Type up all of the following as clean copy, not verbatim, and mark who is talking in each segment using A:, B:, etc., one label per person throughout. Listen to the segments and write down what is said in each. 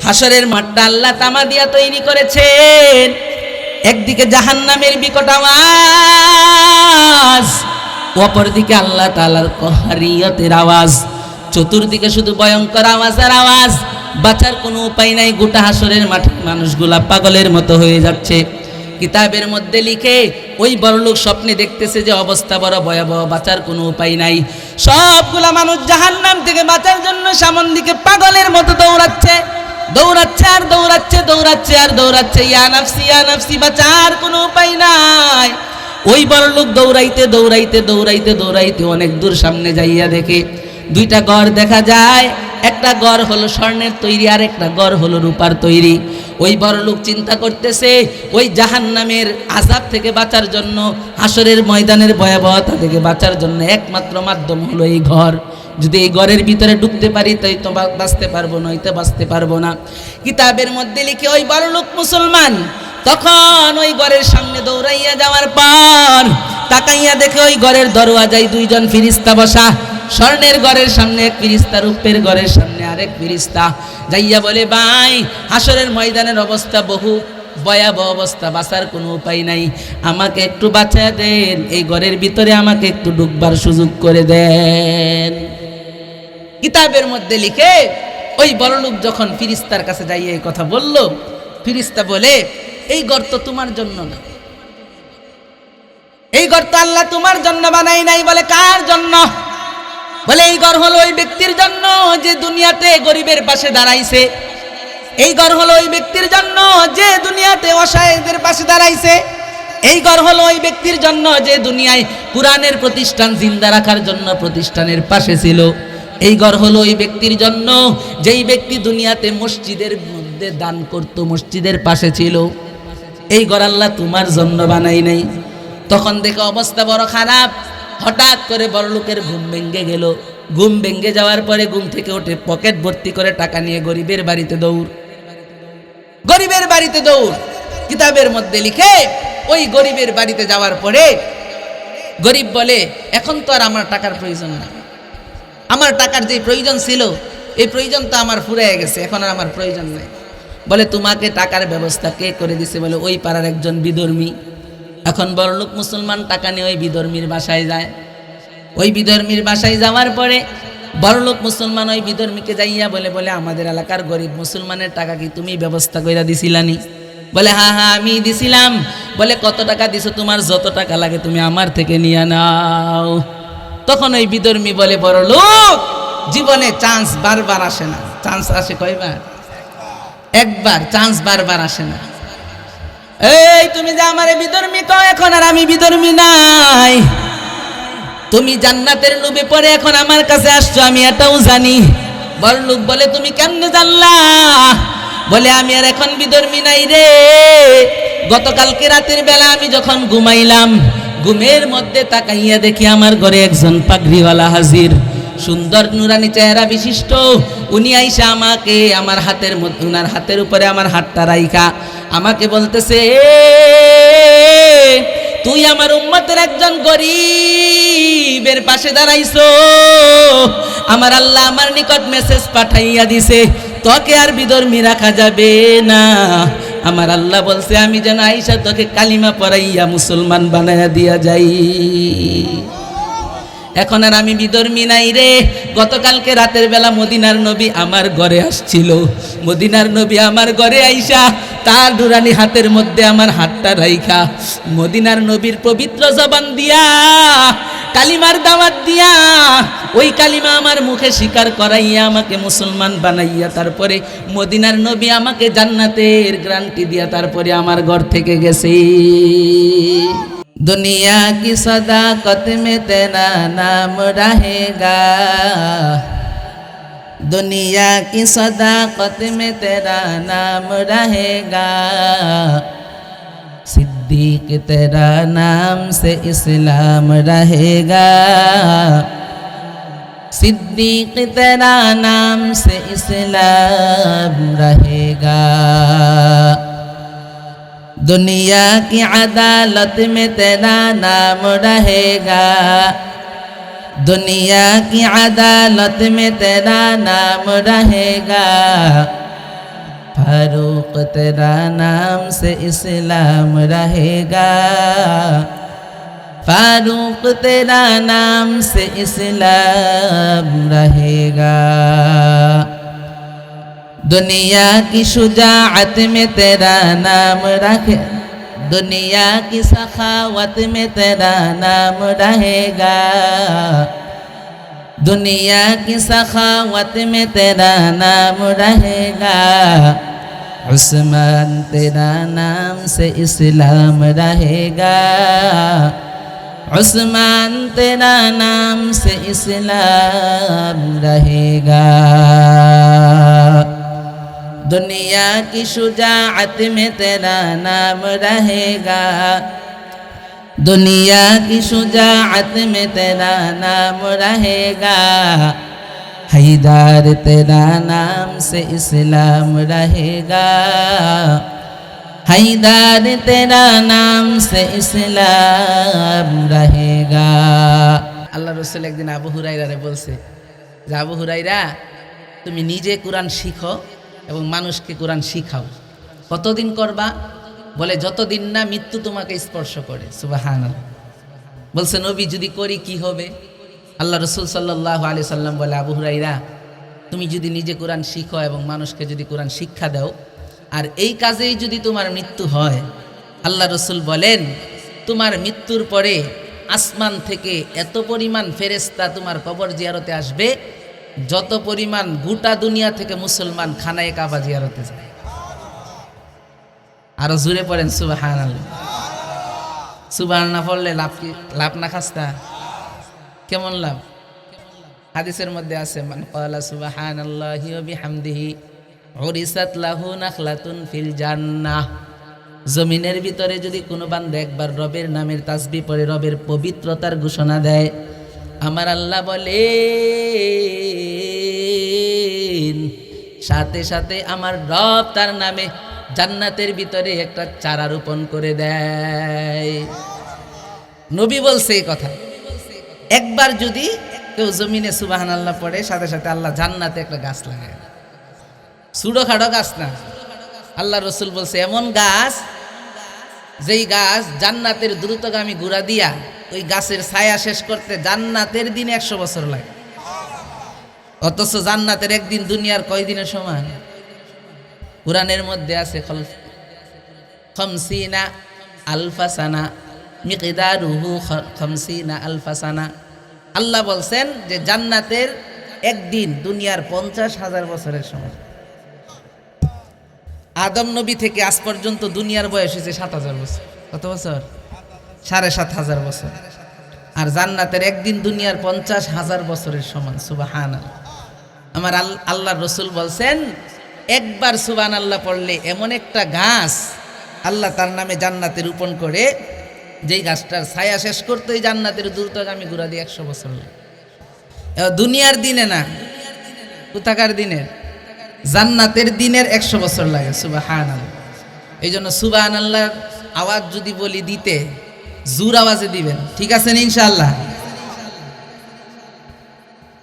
A: হাসরের মাঠটা আল্লাহ তামা দিয়া তৈরি করেছেন। একদিকে জাহান্নামের বিকট আওয়াজ, অপরদিকে আল্লাহ তাআলার কহারিয়তের আওয়াজ, চতুর্দিকে শুধু ভয়ঙ্কর আওয়াজ আর আওয়াজ। বাঁচার কোনো উপায় নাই। গোটা হাসরের মাঠে মানুষগুলা পাগলের মতো হয়ে যাচ্ছে। কিতাবের মধ্যে লিখে ওই বড়লোক স্বপ্নে দেখতেছে যে অবস্থা বড় ভয়াবহ, বাঁচার কোনো উপায় নাই। সবগুলা মানুষ জাহান্নাম থেকে বাঁচার জন্য সামন দিকে পাগলের মতো দৌড়াচ্ছে, দৌড়াচ্ছে আর দৌড়াচ্ছে, দৌড়াচ্ছে আর দৌড়াচ্ছে। ইয়া নাফসি ইয়া নাফসি, বাঁচার কোনো উপায় নাই। ওই বড়লোক দৌড়াইতে দৌড়াইতে দৌড়াইতে দৌড়াইতে অনেক দূর সামনে যাইয়া দেখে দুইটা ঘর দেখা যায়। একটা ঘর হলো স্বর্ণের তৈরি, আর একটা ঘর হলো রূপার তৈরি। ওই বড়লোক চিন্তা করতেছে ওই জাহান্নামের আযাব থেকে বাঁচার জন্য, হাসরের ময়দানের ভয়াবহতা থেকে বাঁচার জন্য একমাত্র মাধ্যম হলো এই ঘর। যদি এই ঘরের ভিতরে ঢুকতে পারি তাই তো বাঁচতে পারবো, নয়তো বাঁচতে পারবো না। কিতাবের মধ্যে লিখে ওই বড়লোক মুসলমান তখন ওই ঘরের সামনে দৌড়াইয়া যাওয়ার পর তাকাইয়া দেখে ওই ঘরের দরওয়াজায় দুইজন ফেরেশতা বসা। স্বর্ণের ঘরের সামনে এক ফেরেশতা, রূপের ঘরের সামনে আরেক ফেরেশতা। যাইয়া বলে, ভাই হাসরের ময়দানের অবস্থা বহু ভয়াবহ অবস্থা, বাঁচার কোনো উপায় নাই, আমাকে একটু বাঁচা দেন, এই ঘরের ভিতরে আমাকে একটু ঢুকবার সুযোগ করে দেন। কিতাবের মধ্যে লিখে ওই বড়লোক যখন ফেরেশতার কাছে যাইয়া এই কথা বলল, ফেরেশতা বলে, এই ঘর তো তোমার জন্য না, এই ঘর তো আল্লাহ তোমার জন্য বানাই নাই। বলে, কার জন্য? বলে, এই ঘর হলো ওই ব্যক্তির জন্য যে দুনিয়াতে গরিবের পাশে দাঁড়াইছে। এই ঘর হলো ওই ব্যক্তির জন্য যে দুনিয়াতে অসহায়দের পাশে দাঁড়াইছে। এই ঘর হলো ওই ব্যক্তির জন্য যে দুনিয়ায় কুরআনের প্রতিষ্ঠান জিন্দা রাখার জন্য প্রতিষ্ঠানের পাশে ছিল। এই ঘর হলো ওই ব্যক্তির জন্য যেই ব্যক্তি দুনিয়াতে মসজিদের মধ্যে দান করত, মসজিদের পাশে ছিল। এই ঘর আল্লাহ তোমার জন্য বানাই নাই। তখন দেখে অবস্থা বড় খারাপ। হঠাৎ করে বড়লোকের ঘুম ভেঙে গেল। ঘুম ভেঙে যাওয়ার পরে ঘুম থেকে উঠে পকেট ভর্তি করে টাকা নিয়ে গরিবের বাড়িতে দৌড়, গরিবের বাড়িতে দৌড়। কিতাবের মধ্যে লিখে ওই গরিবের বাড়িতে যাওয়ার পরে গরিব বলে, এখন তো আর আমার টাকার প্রয়োজন না, আমার টাকার যে প্রয়োজন ছিল এই প্রয়োজন তো আমার ফুরিয়ে গেছে, এখন আর আমার প্রয়োজন নেই। বলে, তোমাকে টাকার ব্যবস্থা কে করে দিছে? বলে, ওই পাড়ার একজন বিধর্মী। এখন বড়লোক মুসলমান টাকা নিয়ে ওই বিধর্মীর বাসায় যায়। ওই বিধর্মীর বাসায় যাওয়ার পরে বড়লোক মুসলমান ওই বিধর্মীকে যাইয়া বলে, বলে আমাদের এলাকার গরিব মুসলমানের টাকা কি তুমি ব্যবস্থা কইরা দিছিলানি? বলে, হ্যাঁ হ্যাঁ আমি দিছিলাম। বলে, কত টাকা দিছো? তোমার যত টাকা লাগে তুমি আমার থেকে নিয়ে নাও। তখন ওই বিধর্মী বলে, বড়লোক জীবনে চান্স বারবার আসে না। চান্স আসে কয়বার? একবার। চান্স বারবার আসে না। এই তুমি যে আমারে বিধর্মী কও, এখন আর আমি বিধর্মী নাই। তুমি জান্নাতের লোভে পড়ে এখন আমার কাছে আসছো, আমি এটাও জানি। বড়লোক বলে, তুমি কেমনে জানলা? বলে, আমি আর এখন বিধর্মী নাই রে। গতকালকে রাতের বেলা আমি যখন ঘুমাইলাম, ঘুমের মধ্যে তাকাইয়া দেখি আমার ঘরে একজন পাগড়িওয়ালা হাজির, সুন্দর নুরানি চেহারা বিশিষ্ট। উনি আইসা আমাকে আমার হাতের মধ্যে, উনার হাতের উপরে আমার হাতটা রাইখা আমাকে বলতেছে, তুই আমার উম্মতের একজন গরিবের পাশে দাঁড়াইছো, আমার আল্লাহ আমার নিকট মেসেজ পাঠাইয়া দিছে, তোকে আর বিধর্মী রাখা যাবে না। আমার আল্লাহ বলছে আমি যেন আইসা তোকে কালিমা পড়াইয়া মুসলমান বানাইয়া দিয়া যাই। এখন আর আমি বিধর্মী নাই রে। গতকালকে রাতের বেলা মদিনার নবী আমার ঘরে আসছিল। মদিনার নবী আমার ঘরে আইসা তার নুরানি হাতের মধ্যে আমার হাতটা রাইখা মদিনার নবীর পবিত্র জবান দিয়া কালিমার দাওয়াত দিয়া ওই কালিমা আমার মুখে স্বীকার করাইয়া আমাকে মুসলমান বানাইয়া তারপরে মদিনার নবী আমাকে জান্নাতের গ্যারান্টি দিয়া তারপরে আমার ঘর থেকে গেছে। दुनिया की सदाकत में तेरा नाम रहेगा, दुनिया की सदाकत में तेरा नाम रहेगा, सिद्दीक तेरा नाम से इस्लाम रहेगा, सिद्दीक तेरा नाम से इस्लाम रहेगा, दुनिया की अदालत में तेरा नाम रहेगा, दुनिया की अदालत में तेरा नाम रहेगा, फारूक तेरा नाम से इस्लाम रहेगा, फारूक तेरा नाम से इस्लाम रहेगा। दुनिया की शुजाअत में तेरा नाम रखे, दुनिया की सखावत में तेरा नाम रहेगा, दुनिया की सखावत में तेरा नाम रहेगा। उस्मान तेरा नाम से इस्लाम रहेगा, उस्मान तेरा नाम से इस्लाम रहेगा। दुनिया की शुजाअत में तेरा नाम रहेगा, दुनिया की शुजाअत में तेरा नाम रहेगा। हैदर तेरा नाम से इस्लाम रहेगा, हैदर तेरा नाम से इस्लाम रहेगा। আল্লাহ রসুল একদিন আবু হুরাইরারে বলছে যে আবু হুরাইরা, তুমি নিজে কোরআন শিখো এবং মানুষকে কোরআন শিখাও। কতদিন করবা? বলে যতদিন না মৃত্যু তোমাকে স্পর্শ করে। সুবহানাল্লাহ। বলছে নবী যদি করি কি হবে? আল্লাহ রসুল সাল্লাল্লাহু আলাইহি সাল্লাম বলে, আবু হুরাইরা তুমি যদি নিজে কোরআন শিখো এবং মানুষকে যদি কোরআন শিক্ষা দাও, আর এই কাজেই যদি তোমার মৃত্যু হয়, আল্লাহ রসুল বলেন তোমার মৃত্যুর পরে আসমান থেকে এত পরিমাণ ফেরেশতা তোমার কবর জিয়ারতে আসবে, যত পরিমাণ গোটা দুনিয়া থেকে মুসলমান খানায়ে কাবা জিয়ারতে যায়। আরো জোরে পড়েন সুবহানাল্লাহ। সুবহান না পড়লে লাভ কি? লাভ না খাস্তা কেমন লাভ? হাদিসের মধ্যে আছে, মান ক্বালা সুবহানাল্লাহি ওয়া বিহামদিহি উরিসাত লাহু নাখলাতুন ফিল জান্নাহ। জমিনের ভিতরে যদি কোনো বান্দা একবার রবের নামের তাসবিহ পড়ে, রবের পবিত্রতার ঘোষণা দেয়, আমার আল্লাহ বলেন সাথে সাথে আমার রব তার নামে জান্নাতের ভিতরে একটা চারা রোপণ করে দেয়। নবী বলছে এই কথা। একবার যদি কেউ জমিনে সুবহানাল্লাহ পড়ে, সাথে সাথে আল্লাহ জান্নাতে একটা গাছ লাগায়। ছোটখাটো গাছ না, আল্লাহ রসুল বলছে এমন গাছ যেই গাছ জান্নাতের দ্রুতগামী ঘোড়া দিয়া ওই গাছের ছায়া শেষ করতে জান্নাতের দিনে 100 বছর লাগে। অথচ জান্নাতের একদিন দুনিয়ার কয়দিনের সমান? কুরআনের মধ্যে আছে খামসিনা আলফা সানা, মিকদারুহু খামসিনা আলফা সানা। আল্লাহ বলছেন যে জান্নাতের একদিন দুনিয়ার 50,000 বছরের সমান। আদম নবী থেকে আজ পর্যন্ত দুনিয়ার বয়স হয়েছে 7,000 বছর। কত বছর? 7,500 বছর। আর জান্নাতের একদিন দুনিয়ার 50,000 বছরের সমান। সুবহানাল্লাহ। আমার আল্লাহর রসুল বলছেন একবার সুবহানাল্লাহ পড়লে এমন একটা গাছ আল্লাহ তার নামে জান্নাতে রোপণ করে, যেই গাছটার ছায়া শেষ করতেই জান্নাতের দ্রুতগামী ঘোড়া দিয়ে 100 বছর লাগে। দুনিয়ার দিনে না, কোথাকার দিনের? জান্নাতের দিনের 100 বছর লাগে। সুবহানাল্লাহ। এই জন্য সুবহানাল্লাহর আওয়াজ যদি বলি দিতে, জোর আওয়াজে দিবেন, ঠিক আছে না ইনশাআল্লাহ?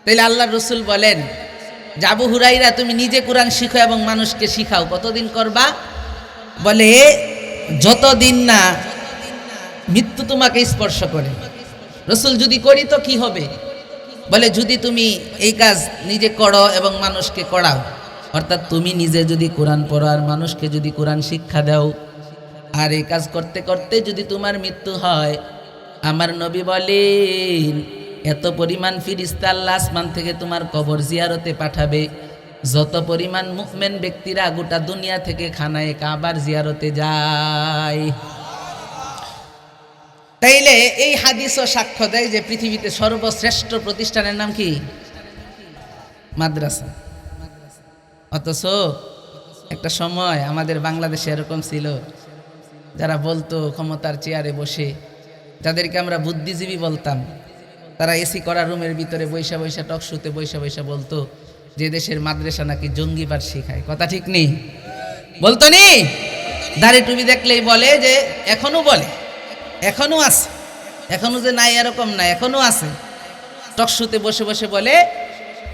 A: তাইলে আল্লাহর রসুল বলেন যে আবু হুরাইরা তুমি নিজে কোরআন শিখো এবং মানুষকে শিখাও। কতদিন করবা? বলে যতদিন না মৃত্যু তোমাকে স্পর্শ করে। রসুল যদি করি তো কি হবে? বলে যদি তুমি এই কাজ নিজে করো এবং মানুষকে করাও, অর্থাৎ তুমি নিজে যদি কোরআন পড়ো আর মানুষকে যদি কোরআন শিক্ষা দাও, আর এই কাজ করতে করতে যদি তোমার মৃত্যু হয়, আমার নবী বলেন এত পরিমাণ ফেরেশতা আল্লাহ আসমান থেকে তোমার কবর জিয়ারতে পাঠাবে, যত পরিমাণ মুমিন ব্যক্তিরা গোটা দুনিয়া থেকে খানায়ে কাবার জিয়ারতে যায়। তাইলে এই হাদিসও সাক্ষ্য দেয় যে পৃথিবীতে সর্বশ্রেষ্ঠ প্রতিষ্ঠানের নাম কি? মাদ্রাসা। অথচ একটা সময় আমাদের বাংলাদেশে এরকম ছিল, যারা বলতো ক্ষমতার চেয়ারে বসে, যাদেরকে আমরা বুদ্ধিজীবী বলতাম, তারা এসি করা রুমের ভিতরে বৈশা বৈশা টকশুতে বৈশা বৈশা বলতো যে দেশের মাদ্রাসা নাকি জঙ্গিবাদ শেখায়। কথা ঠিক নেই? বলতো নি? দাড়ি টুপি দেখলেই বলে যে, এখনো বলে, এখনো আছে, এখনো যে নাই এরকম না, এখনো আছে। টকশুতে বসে বসে বলে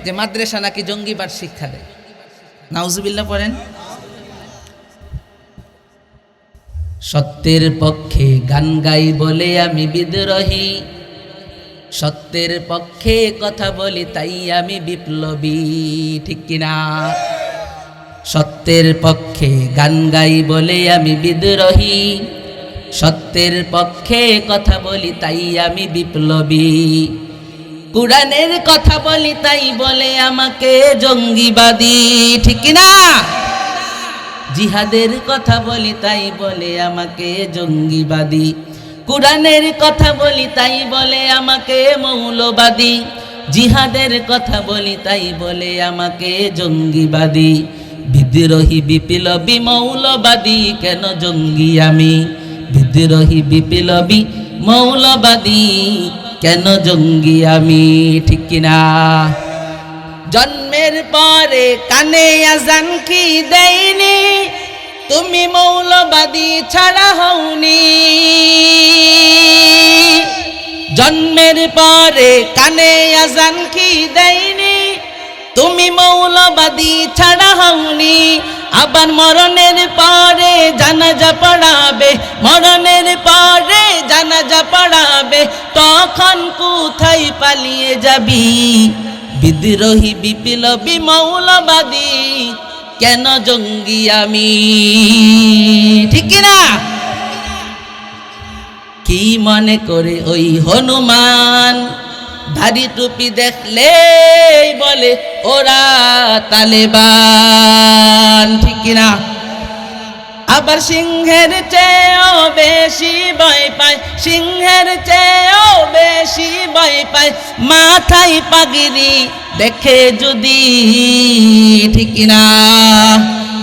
A: যে মাদ্রাসা নাকি জঙ্গিবাদ শিক্ষা দেয়। নাউজুবিল্লাহ পড়েন। সত্যের পক্ষে গান গাই বলে আমি বিদ্রোহী, সত্যের পক্ষে কথা বলি তাই আমি বিপ্লবী, ঠিক কিনা? সত্যের পক্ষে গান গাই বলে আমি বিদ্রোহী, সত্যের পক্ষে কথা বলি তাই আমি বিপ্লবী। কুরআনের কথা বলি তাই বলে আমাকে জঙ্গিবাদী, ঠিক কিনা? জিহাদের কথা বলি তাই বলে আমাকে জঙ্গিবাদী। কুরআনের কথা বলি তাই বলে আমাকে মৌলবাদী। জিহাদের কথা বলি তাই বলে আমাকে জঙ্গিবাদী। বিদ্রোহী বিপ্লবী মৌলবাদী কেন জঙ্গি আমি? বিদ্রোহী বিপ্লবী মৌলবাদী কেন জঙ্গি আমি, ঠিক কিনা? জন্মের পরে কানে আজান কি দেয়নি, তুমি মৌলবাদী ছাড়া হওনি। জন্মের পরে কানে আজান কি দেয়নি, তুমি মৌলবাদী ছাড়া হওনি। আবার মরণের পরে জানাজা পড়াবে, মরণের পরে জানাজা পড়াবে, তখন কোথায় পালিয়ে যাবি? বিদ্রোহী বিপ্লবী মৌলবাদী কেন জঙ্গি আমি, ঠিক না? কি মনে করে ওই হনুমান ধারি টুপি দেখলে বলে ওরা তালেবান, ঠিক না? আবার সিংহের চেয়েও বেশি ভয় পায়, সিংহের চেয়েও বেশি ভয় পায় মাথায় পাগড়ি দেখে যদি, ঠিক না?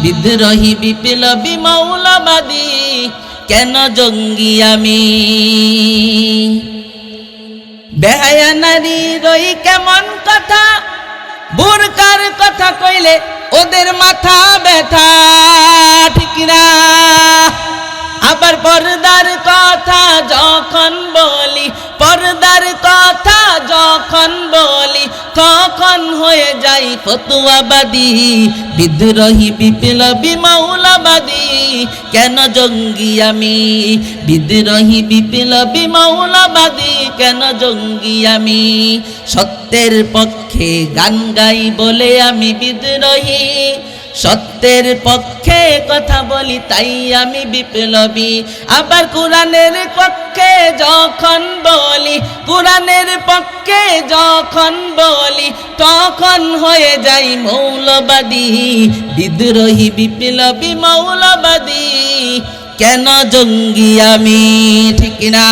A: বিদ্রোহী বিপ্লবী মৌলবাদী কেন জঙ্গি আমি? বেহায়া নারীর ওই কেমন কথা, বুরকার কথা কইলে ওদের মাথা ব্যথা, ঠিক না? আবার পর্দার কথা যখন বলি, পর্দার কথা যখন বলি, তখন হয়ে যাই ফতুয়াবাদী। বিদ্রোহী বিপ্লবী মৌলবাদী কেন জঙ্গি আমি? বিদ্রোহী বিপ্লবী মৌলবাদী কেন জঙ্গি আমি? সত্যের পক্ষে গান গাই বলে আমি বিদ্রোহী, সত্যের পক্ষে কথা বলি তাই আমি বিপ্লবী। আবার কুরআনের পক্ষে যখন বলি, কুরআনের পক্ষে যখন বলি, তখন হয়ে যাই মৌলবাদী। বিদ্রোহী বিপ্লবী মৌলবাদী কেন জঙ্গি আমি, ঠিক না?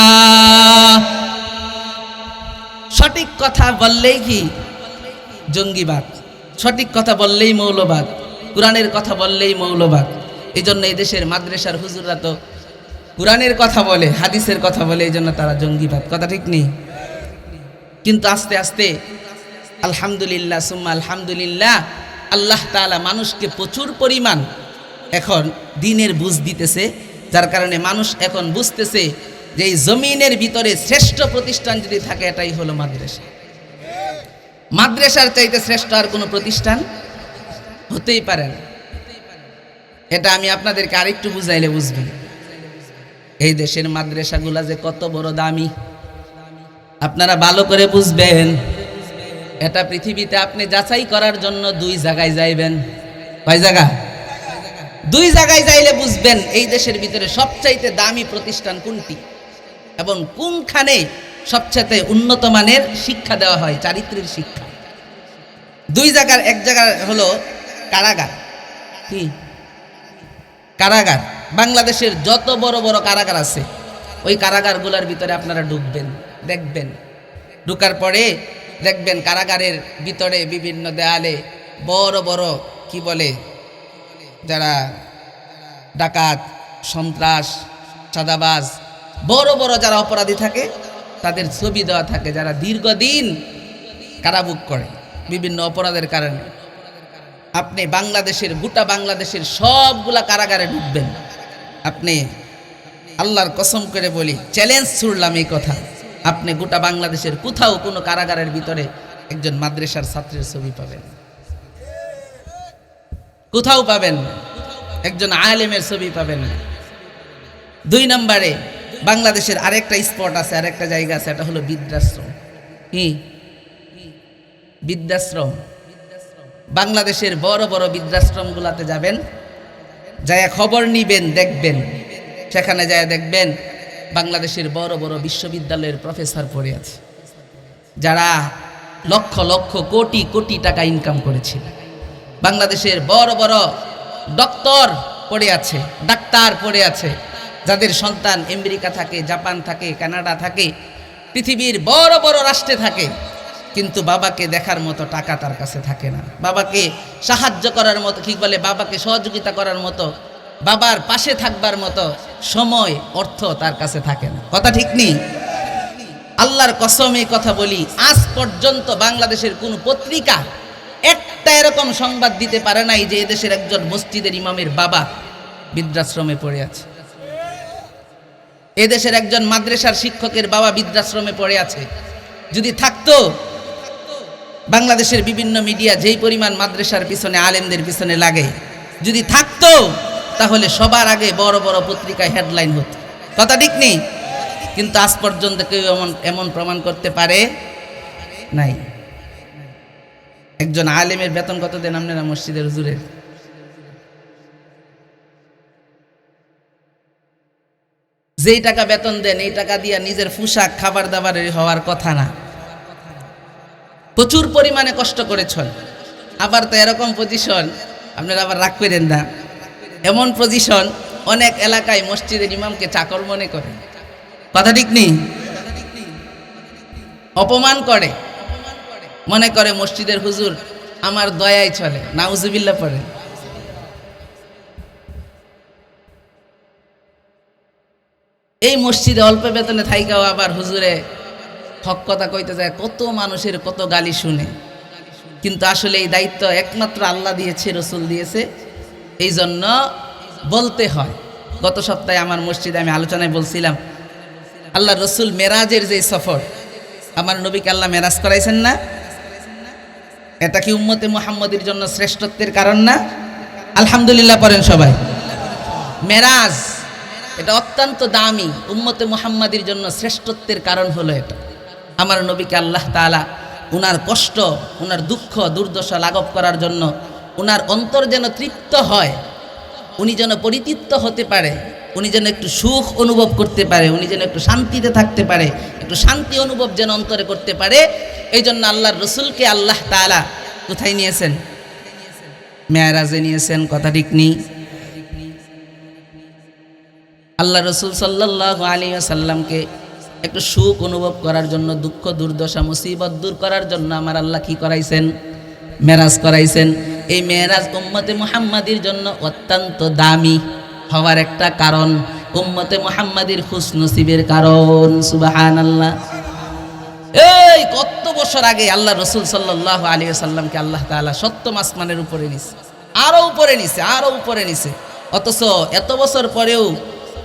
A: সঠিক কথা বললেই কি জঙ্গিবাদ, সঠিক কথা বললেই মৌলবাদ, কুরআনের কথা বললেই মৌলবাদ। এই জন্য এই দেশের মাদ্রাসার হুজুররা তো কুরআনের কথা বলে, হাদিসের কথা বলে, এই জন্য তারা জঙ্গিবাদ, কথা ঠিক নেই? কিন্তু আস্তে আস্তে আলহামদুলিল্লাহ সুম্মা আলহামদুলিল্লাহ, আল্লাহ তাআলা মানুষকে প্রচুর পরিমাণ এখন দ্বীনের বুঝ দিতেছে, যার কারণে মানুষ এখন বুঝতেছে যে এই জমিনের ভিতরে শ্রেষ্ঠ প্রতিষ্ঠান যদি থাকে এটাই হলো মাদ্রাসা। মাদ্রাসার চাইতে শ্রেষ্ঠ আর কোনো প্রতিষ্ঠান হতেই পারে না। এটা আমি আপনাদেরকে আরেকটু বুঝাইলে বুঝবেন। এই দেশের মাদ্রাসাগুলা যে কত বড় দামি আপনারা ভালো করে বুঝবেন। এটা পৃথিবীতে আপনি যাচাই করার জন্য 2 জায়গায় যাইবেন। কয় জায়গা? 2 জায়গায় যাইলে বুঝবেন এই দেশের ভিতরে সবচাইতে দামি প্রতিষ্ঠান কোনটি এবং কোনখানে সবচেয়ে উন্নত মানের শিক্ষা দেওয়া হয়, চারিত্রিক শিক্ষা। 2 জায়গার, এক জায়গা হলো কারাগার। কি কারাগার? বাংলাদেশের যত বড় বড় কারাগার আছে ওই কারাগারগুলোর ভিতরে আপনারা ঢুকবেন, দেখবেন। ঢুকার পরে দেখবেন কারাগারের ভিতরে বিভিন্ন দেয়ালে বড় বড় কি বলে, যারা ডাকাত, সন্ত্রাস, চাঁদাবাজ, বড় বড় যারা অপরাধী থাকে তাদের ছবি দেওয়া থাকে, যারা দীর্ঘদিন কারাভোগ করে বিভিন্ন অপরাধের কারণে। আপনি বাংলাদেশের, গোটা বাংলাদেশের সবগুলা কারাগারে ঢুকবেন, আপনি আল্লাহর কসম করে বলি, চ্যালেঞ্জ ছুড়লাম এই কথা, আপনি গোটা বাংলাদেশের কোথাও কোনো কারাগারের ভিতরে একজন মাদ্রাসার ছাত্রের ছবি পাবেন, কোথাও পাবেন না। একজন আলেমের ছবি পাবেন না। 2 নম্বরে বাংলাদেশের আরেকটা স্পট আছে, আরেকটা জায়গা আছে, এটা হলো বৃদ্ধাশ্রম। কি বৃদ্ধাশ্রম? বাংলাদেশের বড় বড় বৃদ্ধাশ্রমগুলোতে যাবেন, যায় খবর নিবেন, দেখবেন সেখানে যায় দেখবেন বাংলাদেশের বড় বড় বিশ্ববিদ্যালয়ের প্রফেসর পড়ে আছে, যারা লক্ষ লক্ষ কোটি কোটি টাকা ইনকাম করেছিল। বাংলাদেশের বড় বড় ডক্টর পড়ে আছে, ডাক্তার পড়ে আছে, যাদের সন্তান আমেরিকা থাকে, জাপান থাকে, কানাডা থাকে, পৃথিবীর বড় বড় রাষ্ট্রে থাকে, কিন্তু বাবাকে দেখার মতো টাকা তার কাছে থাকে না, বাবাকে সাহায্য করার মতো, কি বলে, বাবাকে সহযোগিতা করার মতো, বাবার পাশে থাকবার মতো সময়, অর্থ তার কাছে থাকে না। কথা ঠিক নেই? আল্লাহর কসম এই কথা বলি, আজ পর্যন্ত বাংলাদেশের কোন পত্রিকা একটা এরকম সংবাদ দিতে পারে নাই যে এদেশের একজন মসজিদের ইমামের বাবা বৃদ্ধাশ্রমে পড়ে আছে, এদেশের একজন মাদ্রাসার শিক্ষকের বাবা বৃদ্ধাশ্রমে পড়ে আছে। যদি থাকতো, বাংলাদেশের বিভিন্ন মিডিয়া যেই পরিমাণ মাদ্রাসার পিছনে, আলেমদের পিছনে লাগে, যদি থাকতো তাহলে সবার আগে বড় বড় পত্রিকায় হেডলাইন হতো। কথা ঠিক নেই? কিন্তু আজ পর্যন্ত কেউ এমন প্রমাণ করতে পারে নাই। একজন আলেমের বেতন কত দেন আপনারা মসজিদের হুজুরের? যেই টাকা বেতন দেন এই টাকা দিয়ে নিজের পোশাক, খাবার দাবারের হওয়ার কথা না। প্রচুর পরিমাণে কষ্ট করেছেন। আবার তো এরকম পজিশন, আপনারা আবার রাগ করেন না, এমন পজিশন অনেক এলাকায় মসজিদের ইমামকে চাকর মনে করে। কথা ঠিক নেই? অপমান করে, মনে করে মসজিদের হুজুর আমার দয়ায় চলে, নাউজুবিল্লাহ পড়ে। এই মসজিদে অল্প বেতনে থাইকাও আবার হুজুরে হক কথা কইতে যায়, কত মানুষের কত গালি শুনে। কিন্তু আসলে এই দায়িত্ব একমাত্র আল্লাহ দিয়েছে, রসুল দিয়েছে, এই জন্য বলতে হয়। গত সপ্তাহে আমার মসজিদে আমি আলোচনায় বলছিলাম, আল্লাহ রসুল মেরাজের যে সফর, আমার নবীকে আল্লাহ মেরাজ করাইছেন না? এটা কি উম্মতে মুহাম্মদের জন্য শ্রেষ্ঠত্বের কারণ না? আলহামদুলিল্লাহ পড়েন সবাই। মেরাজ এটা অত্যন্ত দামি, উম্মতে মুহাম্মাদের জন্য শ্রেষ্ঠত্বের কারণ হলো এটা। আমার নবীকে আল্লাহ তাআলা উনার কষ্ট, উনার দুঃখ দুর্দশা লাঘব করার জন্য, উনার অন্তর যেন তৃপ্ত হয়, উনি যেন পরিতৃপ্ত হতে পারে, উনি যেন একটু সুখ অনুভব করতে পারে, উনি যেন একটু শান্তিতে থাকতে পারে, একটু শান্তি অনুভব যেন অন্তরে করতে পারে, এই জন্য আল্লাহর রসুলকে আল্লাহ তাআলা কোথায় নিয়েছেন? মেরাজে নিয়েছেন। কথা ঠিক নেই? আল্লাহ রসুল সাল্লাল্লাহু আলাইহি ওয়াসাল্লামকে একটু সুখ অনুভব করার জন্য, দুঃখ দুর্দশা মুসিবত দূর করার জন্য আমার আল্লাহ কি করাইছেন? মেরাজ করাইছেন। এই মেরাজ উম্মতে মুহাম্মাদির জন্য অত্যন্ত দামি হওয়ার একটা কারণ, উম্মতে মুহাম্মাদির খুশনসিবের কারণ। সুবহানাল্লাহ। এই কত বছর আগে আল্লাহ রসুল সাল্লাল্লাহু আলাইহি ওয়াসাল্লামকে আল্লাহ তাআলা সপ্তম আসমানের উপরে নিছে, আরো উপরে নিছে, আরো উপরে নিছে। অথচ এত বছর পরেও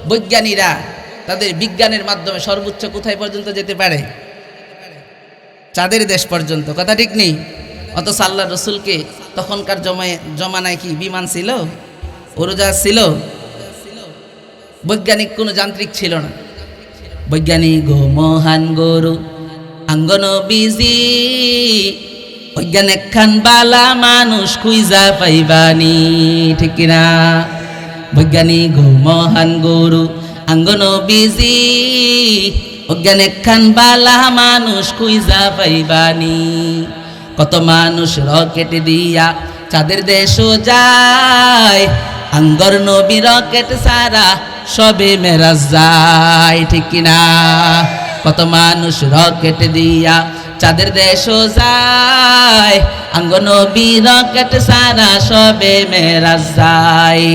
A: বৈজ্ঞানিকরা তাদের বিজ্ঞানের মাধ্যমে সর্বোচ্চ কোথায় পর্যন্ত যেতে পারে? চাঁদের দেশ পর্যন্ত। কথা ঠিক নেই? অথচ আল্লাহ রসুলকে তখনকার জমানায় কি বিমান ছিল, উড়োজাহাজ ছিল? বৈজ্ঞানিক কোনো যান্ত্রিক ছিল না। বৈজ্ঞানিক গো মহান গরু আঙ্গন বিজি, বৈজ্ঞানিক খান বালা মানুষ খুঁজা পাইবানি, ঠিক কিনা? বৈজ্ঞানিক গো মহান গরু আঙ্গন বিজি, বৈজ্ঞানিক খান বালা মানুষ খুঁজা পাইবানি। কত মানুষ রকেট দিয়া চাঁদের দেশও যায়, আঙ্গর নবী রকেট সারা সবে মেরাজ যায়, ঠিক কিনা? কত মানুষ রকেট দিয়া চাঁদের দেশও যায়, আঙ্গর নবী রকেট সারা সবে মেরাজ যায়।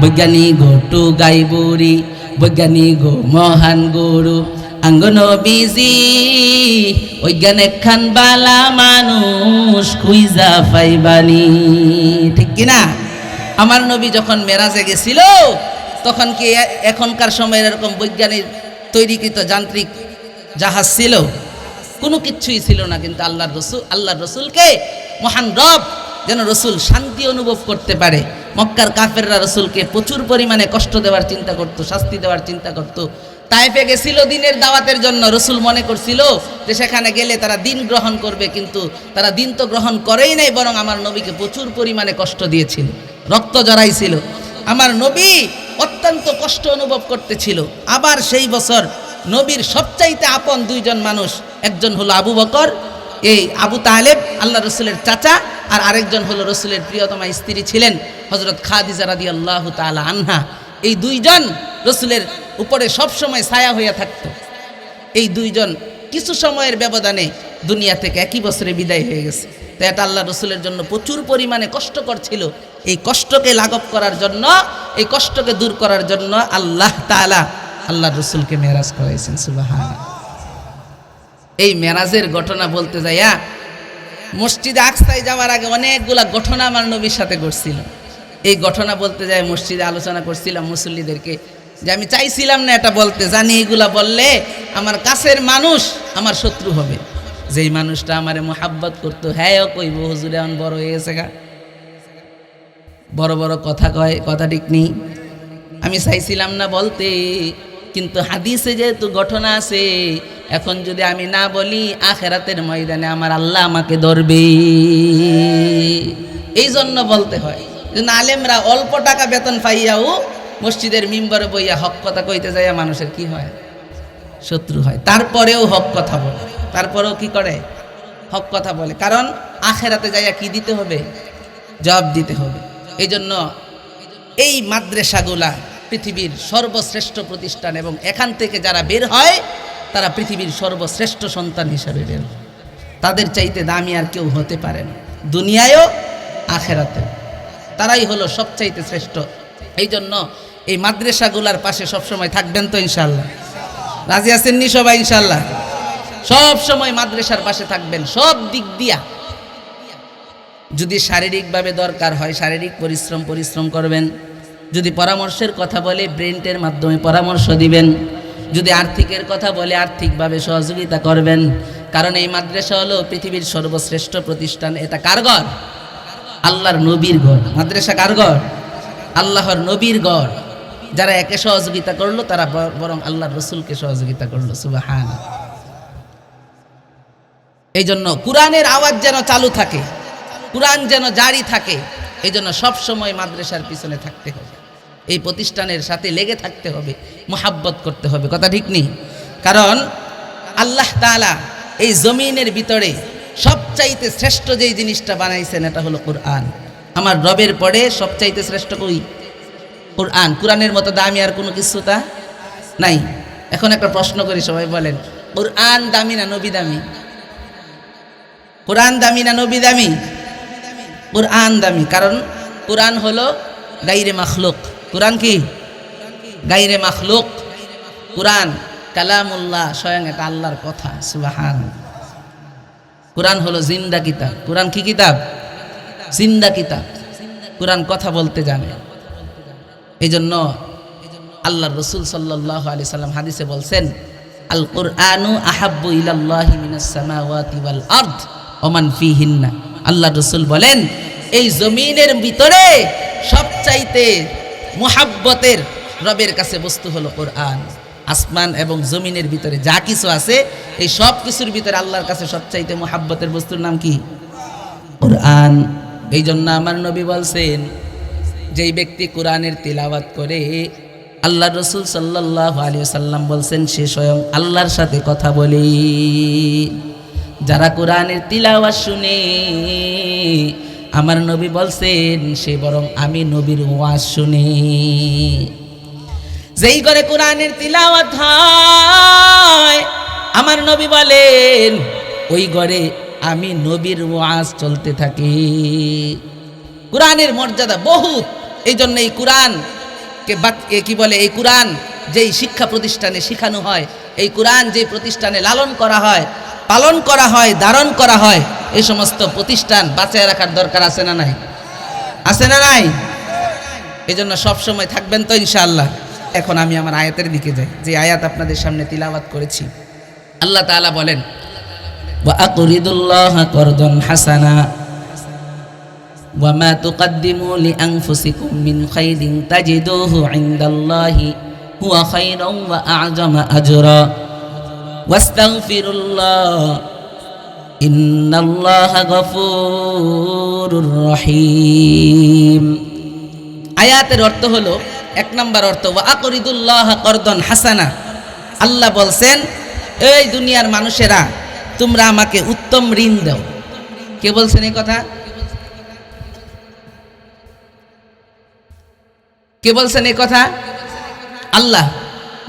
A: বৈজ্ঞানিক গোটু গাইবুরি, বৈজ্ঞানিক গো মহান গুরু আঙ্গন বিজি, বৈজ্ঞানিক খান বালা মানুষ খুঁজা পাইবানি, ঠিক কিনা? আমার নবী যখন মেরাজে গেছিল তখন কি এখনকার সময়ের এরকম বৈজ্ঞানিক তৈরিকৃত যান্ত্রিক জাহাজ ছিল? কোনো কিছুই ছিল না। কিন্তু আল্লাহর রসুলকে মহান রব যেন রসুল শান্তি অনুভব করতে পারে, মক্কার কাফেররা রসুলকে প্রচুর পরিমাণে কষ্ট দেওয়ার চিন্তা করত, শাস্তি দেওয়ার চিন্তা করত। তায়েফে গেছিল দিনের দাওয়াতের জন্য, রসুল মনে করছিল যে সেখানে গেলে তারা দিন গ্রহণ করবে, কিন্তু তারা দিন তো গ্রহণ করেই নাই, বরং আমার নবীকে প্রচুর পরিমাণে কষ্ট দিয়েছিল, রক্ত জড়াইছিল। আমার নবী অত্যন্ত কষ্ট অনুভব করতেছিল। আবার সেই বছর নবীর সবচাইতে আপন দুইজন মানুষ, একজন হলো আবু বকর, এই আবু তালেব আল্লাহ রসুলের চাচা, আর আরেকজন হলো রসুলের প্রিয়তমা স্ত্রী ছিলেন হযরত খাদিজা রাদিয়াল্লাহু তাআলা আনহা। এই দুইজন রসুলের উপরে সবসময় ছায়া হইয়া থাকতো। এই দুইজন কিছু সময়ের ব্যবধানে দুনিয়া থেকে একই বছরে বিদায় হয়ে গেছে। তো এটা আল্লাহ রসুলের জন্য প্রচুর পরিমাণে কষ্টকর ছিল। এই কষ্টকে লাঘব করার জন্য, এই কষ্টকে দূর করার জন্য আল্লাহ তাআলা আল্লাহ রসুলকে মেরাজ করাইছেন। সুবহানাল্লাহ। এই মেরাজের ঘটনা বলতে যাইয়া মসজিদে আকসায় যাওয়ার আগে অনেকগুলা ঘটনা আমার নবীর সাথে ঘটছিল। এই ঘটনা বলতে যায় মসজিদে আলোচনা করছিলাম মুসল্লিদেরকে, যে আমি চাইছিলাম না এটা বলতে, জানি এগুলা বললে আমার কাছের মানুষ আমার শত্রু হবে। যেই মানুষটা আমারে মোহাব্বত করতো, হ্যাঁ কইব হুজুরে এখন বড় হয়ে গেছে গা, বড় বড় কথা কয়, কথা ঠিক নেই। আমি চাইছিলাম না বলতে, কিন্তু হাদিসে যেহেতু ঘটনা আছে, এখন যদি আমি না বলি আখেরাতের ময়দানে আমার আল্লাহ আমাকে ধরবে, এই জন্য বলতে হয়। আলেমরা অল্প টাকা বেতন পাইয়াও মসজিদের মিম্বরে বইয়া হক কথা কইতে যাইয়া মানুষের কি হয়, শত্রু হয়। তারপরেও হক কথা বলে, তারপরেও কি করে, হক কথা বলে। কারণ আখেরাতে যাইয়া কি দিতে হবে, জবাব দিতে হবে। এই জন্য এই মাদ্রাসাগুলা পৃথিবীর সর্বশ্রেষ্ঠ প্রতিষ্ঠান, এবং এখান থেকে যারা বের হয় তারা পৃথিবীর সর্বশ্রেষ্ঠ সন্তান হিসাবে বের হয়। তাদের চাইতে দামি আর কেউ হতে পারে না, দুনিয়ায়ও আখেরাতেও। তারাই হলো সবচাইতে শ্রেষ্ঠ। এই জন্য এই মাদ্রাসাগুলার পাশে সবসময় থাকবেন তো ইনশাল্লাহ? রাজি আছেন নি সবাই ইনশাল্লাহ? সব সময় মাদ্রাসার পাশে থাকবেন, সব দিক দিয়া। যদি শারীরিকভাবে দরকার হয় শারীরিক পরিশ্রম করবেন, যদি পরামর্শের কথা বলে ব্রেন্টের মাধ্যমে পরামর্শ দিবেন, যদি আর্থিকের কথা বলে আর্থিকভাবে সহযোগিতা করবেন। কারণ এই মাদ্রাসা হলো পৃথিবীর সর্বশ্রেষ্ঠ প্রতিষ্ঠান। এটা কার ঘর? আল্লাহর নবীর ঘর। মাদ্রাসা কার ঘর? আল্লাহর নবীর ঘর। যারা একে সহযোগিতা করলো তারা বরং আল্লাহর রসুলকে সহযোগিতা করলো। সুবহানাল্লাহ। এই জন্য কোরআনের আওয়াজ যেন চালু থাকে, কোরআন যেন জারি থাকে, এই জন্য সবসময় মাদ্রাসার পিছনে থাকতে হবে, এই প্রতিষ্ঠানের সাথে লেগে থাকতে হবে, মোহাব্বত করতে হবে। কথা ঠিক নেই? কারণ আল্লাহ তাআলা এই জমিনের ভিতরে সবচাইতে শ্রেষ্ঠ যেই জিনিসটা বানাইছেন এটা হলো কোরআন। আমার রবের পরে সবচাইতে শ্রেষ্ঠ কই? কোরআন। কোরআনের মতো দামি আর কোনো কিছু তা নাই। এখন একটা প্রশ্ন করি, সবাই বলেন, কোরআন দামি না নবী দামি? কোরআন দামি না নবী দামি? কোরআন দামি। কারণ কোরআন হলো গাইরে মাখলুক। কোরআন কি? গাইরে মাখলুক। কোরআন কালামুল্লাহ, স্বয়ং এটা আল্লাহর কথা। সুবহানাল্লাহ। কোরআন হলো জিন্দা কিতাব। কোরআন কি কিতাব? জিন্দা কিতাব। কোরআন কথা বলতে জানে। এই জন্য আল্লাহর রাসূল সাল্লাল্লাহু আলাইহি সাল্লাম হাদিসে বলছেন, আল কুরআনু আহাব্বু ইলাল্লাহি মিনাস সামাওয়াতি ওয়াল আরদ ওয়া মান ফিহিন্না। আল্লাহর রাসূল বলেন, এই জমিনের ভিতরে সবচাইতে মুহাব্বতের রবের কাছে বস্তু হলো কোরআন। আসমান এবং জমিনের ভিতরে যা কিছু আছে, এই সব কিছুর ভিতরে আল্লাহর কাছে সবচাইতে মুহাব্বতের বস্তুর নাম কি? কোরআন। এই জন্য আমার নবী বলছেন, যেই ব্যক্তি কোরআনের তিলাওয়াত করে, আল্লাহর রাসূল সাল্লাল্লাহু আলাইহি ওয়াসাল্লাম বলছেন, সে স্বয়ং আল্লাহর সাথে কথা বলে। যারা কোরআনের তিলাওয়াত শুনে, আমার নবী বলছেন, সে বরং আমি নবীর ওয়াজ শুনে। যেই ঘরে কোরআনের তিলাওয়াত হয়, আমার নবী বলেন, ওই ঘরে আমি নবীর ওয়াজ চলতে থাকি। কোরআনের মর্যাদা বহুত। এই জন্য এই কোরআনকে কি বলে, এই কোরআন যেই শিক্ষা প্রতিষ্ঠানে শিখানো হয়, এই কোরআন যে প্রতিষ্ঠানে লালন করা হয়, পালন করা হয়, ধারণ করা হয়, এই সমস্ত প্রতিষ্ঠান বাঁচায় রাখার দরকার আছে না নাই? আছে না নাই? এই জন্য সবসময় থাকবেন তো ইনশাআল্লাহ। এখন আমি আমার আয়াতের দিকে যাই, যে আয়াত আপনাদের সামনে তিলাওয়াত করেছি। আল্লাহ তাআলা বলেন, ওয়া আকরিদুল্লাহ করদান হাসানা, ওয়ামা তুকদ্দিমু লিআনফুসিকুম মিন খাইরিন তাজিদুহু ইনদাল্লাহি হুয়া খায়রান ওয়া আ'জামা আজরা ওয়াস্তাগফিরুল্লাহ ইন্নাল্লাহা গফুরুর রহিম। আয়াতের অর্থ হলো, এক নম্বর অর্থ ওয়া আকরিদুল্লাহ করদন হাসানা। আল্লাহ বলছেন, এই দুনিয়ার মানুষেরা তোমরা আমাকে উত্তম ঋণ দাও। কে বলছেন এই কথা? কে বলছেন এই কথা? আল্লাহ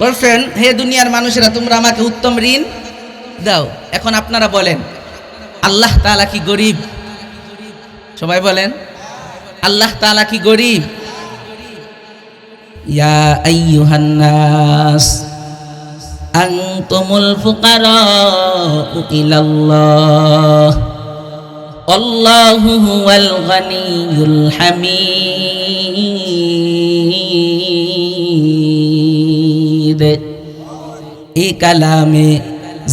A: বলছেন, হে দুনিয়ার মানুষেরা তোমরা আমাকে উত্তম ঋণ দাও। এখন আপনারা বলেন, আল্লাহ তাআলা কি গরিব? সবাই বলেন, আল্লাহ তাআলা কি গরিব? ইয়া আইয়ুহান নাস আনতুমুল ফুকারাউ ইলাল্লাহ আল্লাহু হুয়াল গনিয়ুল হামিদ। এই কালামে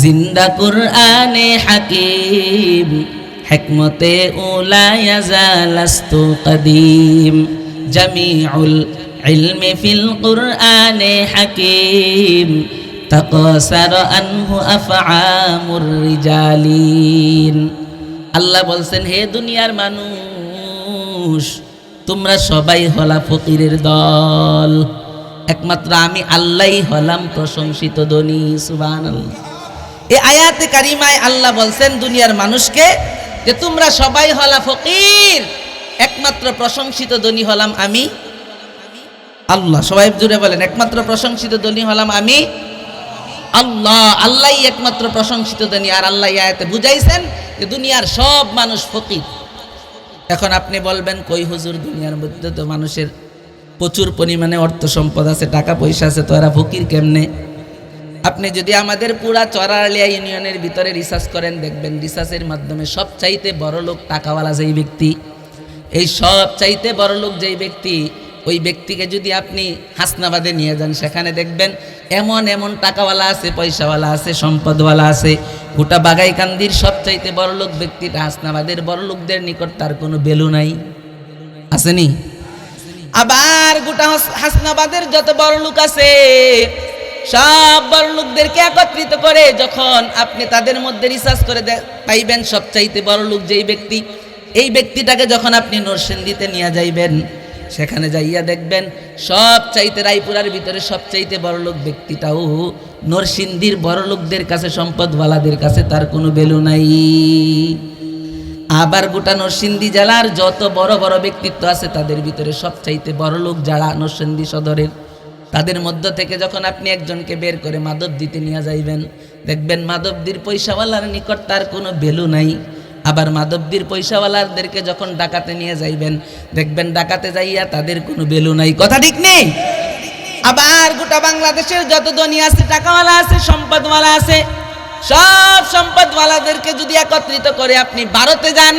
A: জিন্দা কুরআনে হাকিম হিকমতে উলা ইয়াজালাস্তু কদিম জামিউল ইলমি ফিল কুরআনে হাকিম তাকাসার আনহু আফআমুর রিজালিন। আল্লাহ বলছেন, হে দুনিয়ার মানুষ তোমরা সবাই হলা ফকিরের দল, একমাত্র আমি আল্লাহই হলাম প্রশংসিত ধনী। সুবহানাল্লাহ। এই আয়াতে কারিমায় আল্লাহ বলছেন দুনিয়ার মানুষকে যে তোমরা সবাই হলা ফকির, একমাত্র প্রশংসিত ধনী হলাম আমি আল্লাহ। সবাই জুড়ে বলেন, একমাত্র প্রশংসিত ধনী হলাম আমি আল্লাহ। আল্লাহই একমাত্র প্রশংসিত ধনী। আর আল্লাহ আয়াতে বুঝাইছেন যে দুনিয়ার সব মানুষ ফকির। এখন আপনি বলবেন, কই হুজুর, দুনিয়ার মধ্যে তো মানুষের প্রচুর পরিমাণে অর্থ সম্পদ আছে, টাকা পয়সা আছে, তো এরা ফকির কেমনে? আপনি যদি আমাদের পুরা চরালিয়া ইউনিয়নের ভিতরে রিসার্চ করেন, দেখবেন রিসার্চের মাধ্যমে সবচাইতে বড় লোক টাকাওয়ালা যেই ব্যক্তি, এই সবচাইতে বড় লোক যেই ব্যক্তি, ওই ব্যক্তিকে যদি আপনি হাসনাবাদে নিয়ে যান, সেখানে দেখবেন এমন এমন টাকাওয়ালা আছে, পয়সাওয়ালা আছে, সম্পদওয়ালা আছে। গোটা বাগাইকান্দির সবচাইতে বড় লোক ব্যক্তিটা হাসনাবাদের বড় লোকদের নিকট তার কোনো ভ্যালু নাই, আসেনি? আবার গোটা হাসনাবাদের যত বড় লোক আছে, সব বড় লোকদেরকে একত্রিত করে যখন আপনি তাদের মধ্যে রিসার্চ করে পাইবেন সবচাইতে বড় লোক যেই ব্যক্তি, এই ব্যক্তিটাকে যখন আপনি নরসিংদীতে নিয়ে যাইবেন, সেখানে যাইয়া দেখবেন সবচাইতে রায়পুরার ভিতরে সবচাইতে বড় লোক ব্যক্তিটাও নরসিংদীর বড় লোকদের কাছে, সম্পদওয়ালাদের কাছে তার কোনো ভ্যালু নাই। আবার গোটা নরসিংদী জেলার যত বড় বড় ব্যক্তিত্ব আছে, তাদের ভিতরে সবচাইতে বড় লোক যারা নরসিংদী সদরের, তাদের মধ্য থেকে যখন আপনি একজনকে বের করে মাদব দিতে নিয়ে যাইবেন, দেখবেন মাদবদির পয়সাওয়ালার নিকট তার কোনো ভ্যালু নাই। আবার মাদবদির পয়সাওয়ালাদেরকে যখন ডাকাতে নিয়ে যাইবেন, দেখবেন ডাকাতে যাইয়া তাদের কোনো ভ্যালু নাই। কথা ঠিক নেই? আবার গোটা বাংলাদেশের যত ধনী আছে, টাকাওয়ালা আছে, সম্পদওয়ালা আছে, সব সম্পদওয়ালাদেরকে যদি একত্রিত করে আপনি ভারতে যান,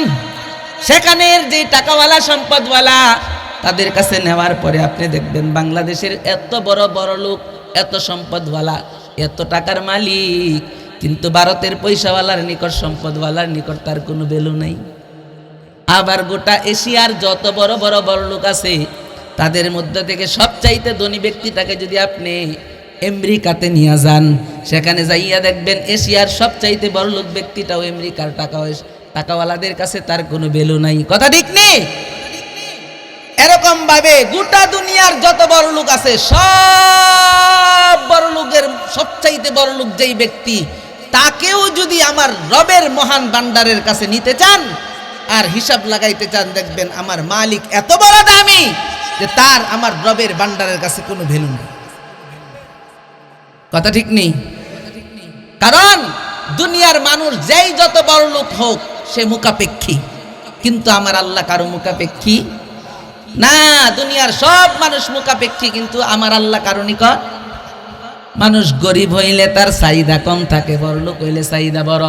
A: সেখানের যে টাকাওয়ালা সম্পদওয়ালা তাদের কাছে নেওয়ার পরে আপনি দেখবেন বাংলাদেশের এত বড় বড় লোক, এত সম্পদওয়ালা, এত টাকার মালিক, কিন্তু ভারতের পয়সাওয়ালার নিকট, সম্পদওয়ালার নিকট তার কোনো ভ্যালু নাই। আবার গোটা এশিয়ার যত বড় বড় বড় লোক আছে, তাদের মধ্যে থেকে সবচাইতে ধনী ব্যক্তিটাকে যদি আপনি আমেরিকাতে নিয়ে যান, সেখানে যাইয়া দেখবেন এশিয়ার সবচাইতে বড় লোক ব্যক্তিটাও আমেরিকার টাকাওয়ালাদের কাছে তার কোনো ভ্যালু নাই। কথা ঠিক নেই? এরকম ভাবে গোটা দুনিয়ার যত বড় লোক আছে, সব বড় লোকের সবচাইতে বড় লোক যেই ব্যক্তি, তাকেও যদি আমার রবের মহান ভান্ডারের কাছে নিতে চান আর হিসাব লাগাইতে চান, দেখবেন আমার মালিক এত বড় দামি যে তার আমার রবের ভান্ডারের কাছে কোনো ভ্যালু নেই। কথা ঠিক নেই? কারণ দুনিয়ার মানুষ যেই যত বড় লোক হোক, সে মুখাপেক্ষী, কিন্তু আমার আল্লাহ কারো মুখাপেক্ষী না। দুনিয়ার সব মানুষ মুখাপেক্ষী, কিন্তু আমার আল্লাহ কারো নিকট। মানুষ গরিব হইলে তার চাহিদা কম থাকে, বড় লোক হইলে চাহিদা বড়।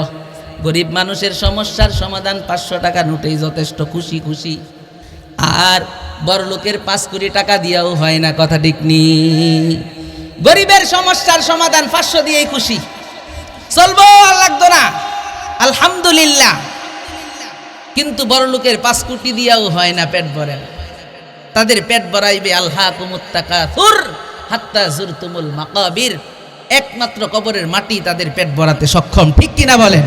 A: গরিব মানুষের সমস্যার সমাধান 500 টাকা নোটেই যথেষ্ট, খুশি খুশি। আর বড় লোকের 5 কোটি টাকা দিয়াও হয় না। কথা ঠিক নেই? গরিবের সমস্যার সমাধান 500 দিয়েই খুশি, চলবো, আর লাগতো না, আলহামদুলিল্লাহ। কিন্তু বড় লোকের 5 কোটি দিয়াও হয় না, পেট ভরে না। তাদের পেট ভরাইবে আলহাকুমুত তাকাসুর হাত্তা যুরতুমুল মাকাবির, একমাত্র কবরের মাটি তাদের পেট ভরাতে সক্ষম, ঠিক কিনা বলেন?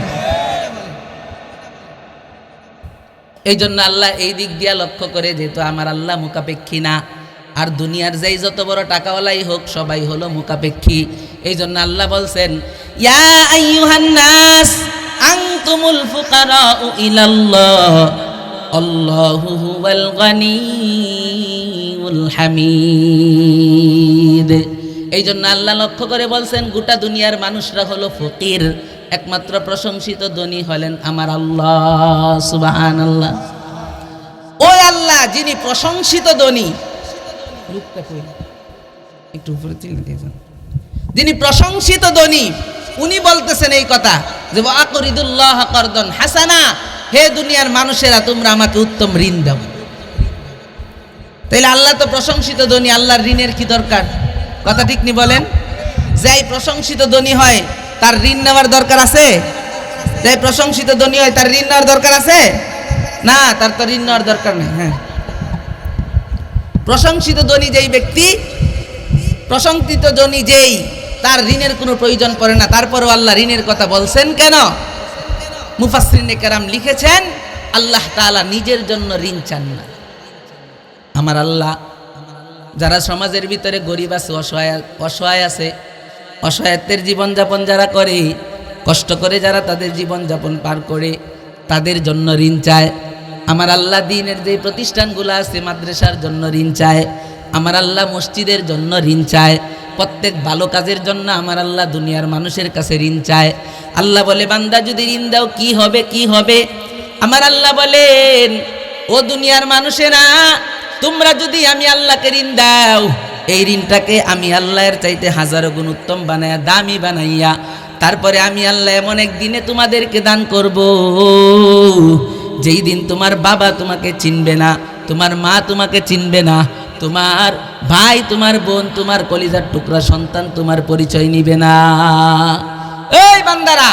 A: এই জন্য আল্লাহ এই দিক দিয়া লক্ষ্য করে, যেহেতু আমার আল্লাহ মুখাপেক্ষী না, আর দুনিয়ার যেই যত বড় টাকাওয়ালাই হোক সবাই হলো মুখাপেক্ষী। এই জন্য আল্লাহ বলছেন, ইয়া আইয়ুহান নাস আনতুমুল ফুকারাউ ইলাল্লাহ আল্লাহু হুয়াল গানিয়ুল হামিদ। এই জন্য আল্লাহ লক্ষ্য করে বলছেন, গোটা দুনিয়ার মানুষরা হলো ফকির, একমাত্র প্রশংসিত ধনী হলেন আমার আল্লাহ সুবহানাল্লাহ। ওই আল্লাহ যিনি প্রশংসিত ধনী, একটু উপরে তুলে দিয়েছেন, যিনি প্রশংসিত ধনী, উনি বলতেছেন এই কথা যে ওয়াকরিদুল্লাহ করদন হাসানা, হে দুনিয়ার মানুষেরা তোমরা আমাকে উত্তম ঋণ দাও। তাইলে আল্লাহ তো প্রশংসিত ধনী, আল্লাহর ঋণের কি দরকার? কথা ঠিক নি বলেন? যাই প্রশংসিত ধনী হয় তার ঋণ নেওয়ার দরকার আছে? যাই প্রশংসিত ধনী হয় তার ঋণ নেওয়ার দরকার আছে? না, তার তো ঋণ নেওয়ার দরকার নেই। হ্যাঁ, প্রশংসিত ধনী যেই ব্যক্তি, প্রশংসিত ধনী যেই, তার ঋণের কোনো প্রয়োজন পড়ে না। তারপরও আল্লাহ ঋণের কথা বলছেন কেন? মুফাসসিরিনে কেরাম লিখেছেন, আল্লাহ তাআলা নিজের জন্য ঋণ চান না। আমার আল্লাহ যারা সমাজের ভিতরে গরিব আছে, অসহায় আছে, অসহায়ত্বের জীবনযাপন যারা করে, কষ্ট করে যারা তাদের জীবনযাপন পার করে, তাদের জন্য ঋণ চায়। আমার আল্লাহ দ্বীনের যে প্রতিষ্ঠানগুলো আছে, মাদ্রাসার জন্য ঋণ চায়। আমার আল্লাহ মসজিদের জন্য ঋণ চায়। প্রত্যেক ভালো কাজের জন্য আমার আল্লাহ দুনিয়ার মানুষের কাছে ঋণ চায়। আল্লাহ বলে, বান্দা যদি ঋণ দাও কি হবে? কি হবে? আমার আল্লাহ বলেন, ও দুনিয়ার মানুষেরা, তোমরা যদি আমি আল্লাহকে ঋণ দাও, এই ঋণটাকে আমি আল্লাহর চাইতে হাজারো গুণ উত্তম বানাইয়া, দামি বানাইয়া, তারপরে আমি আল্লাহ এমন এক দিনে তোমাদেরকে দান করব, যেই দিন তোমার বাবা তোমাকে চিনবে না, তোমার মা তোমাকে চিনবে না, তোমার ভাই, তোমার বোন, তোমার কলিজার টুকরা সন্তান তোমার পরিচয় নিবে না। এই বান্দারা,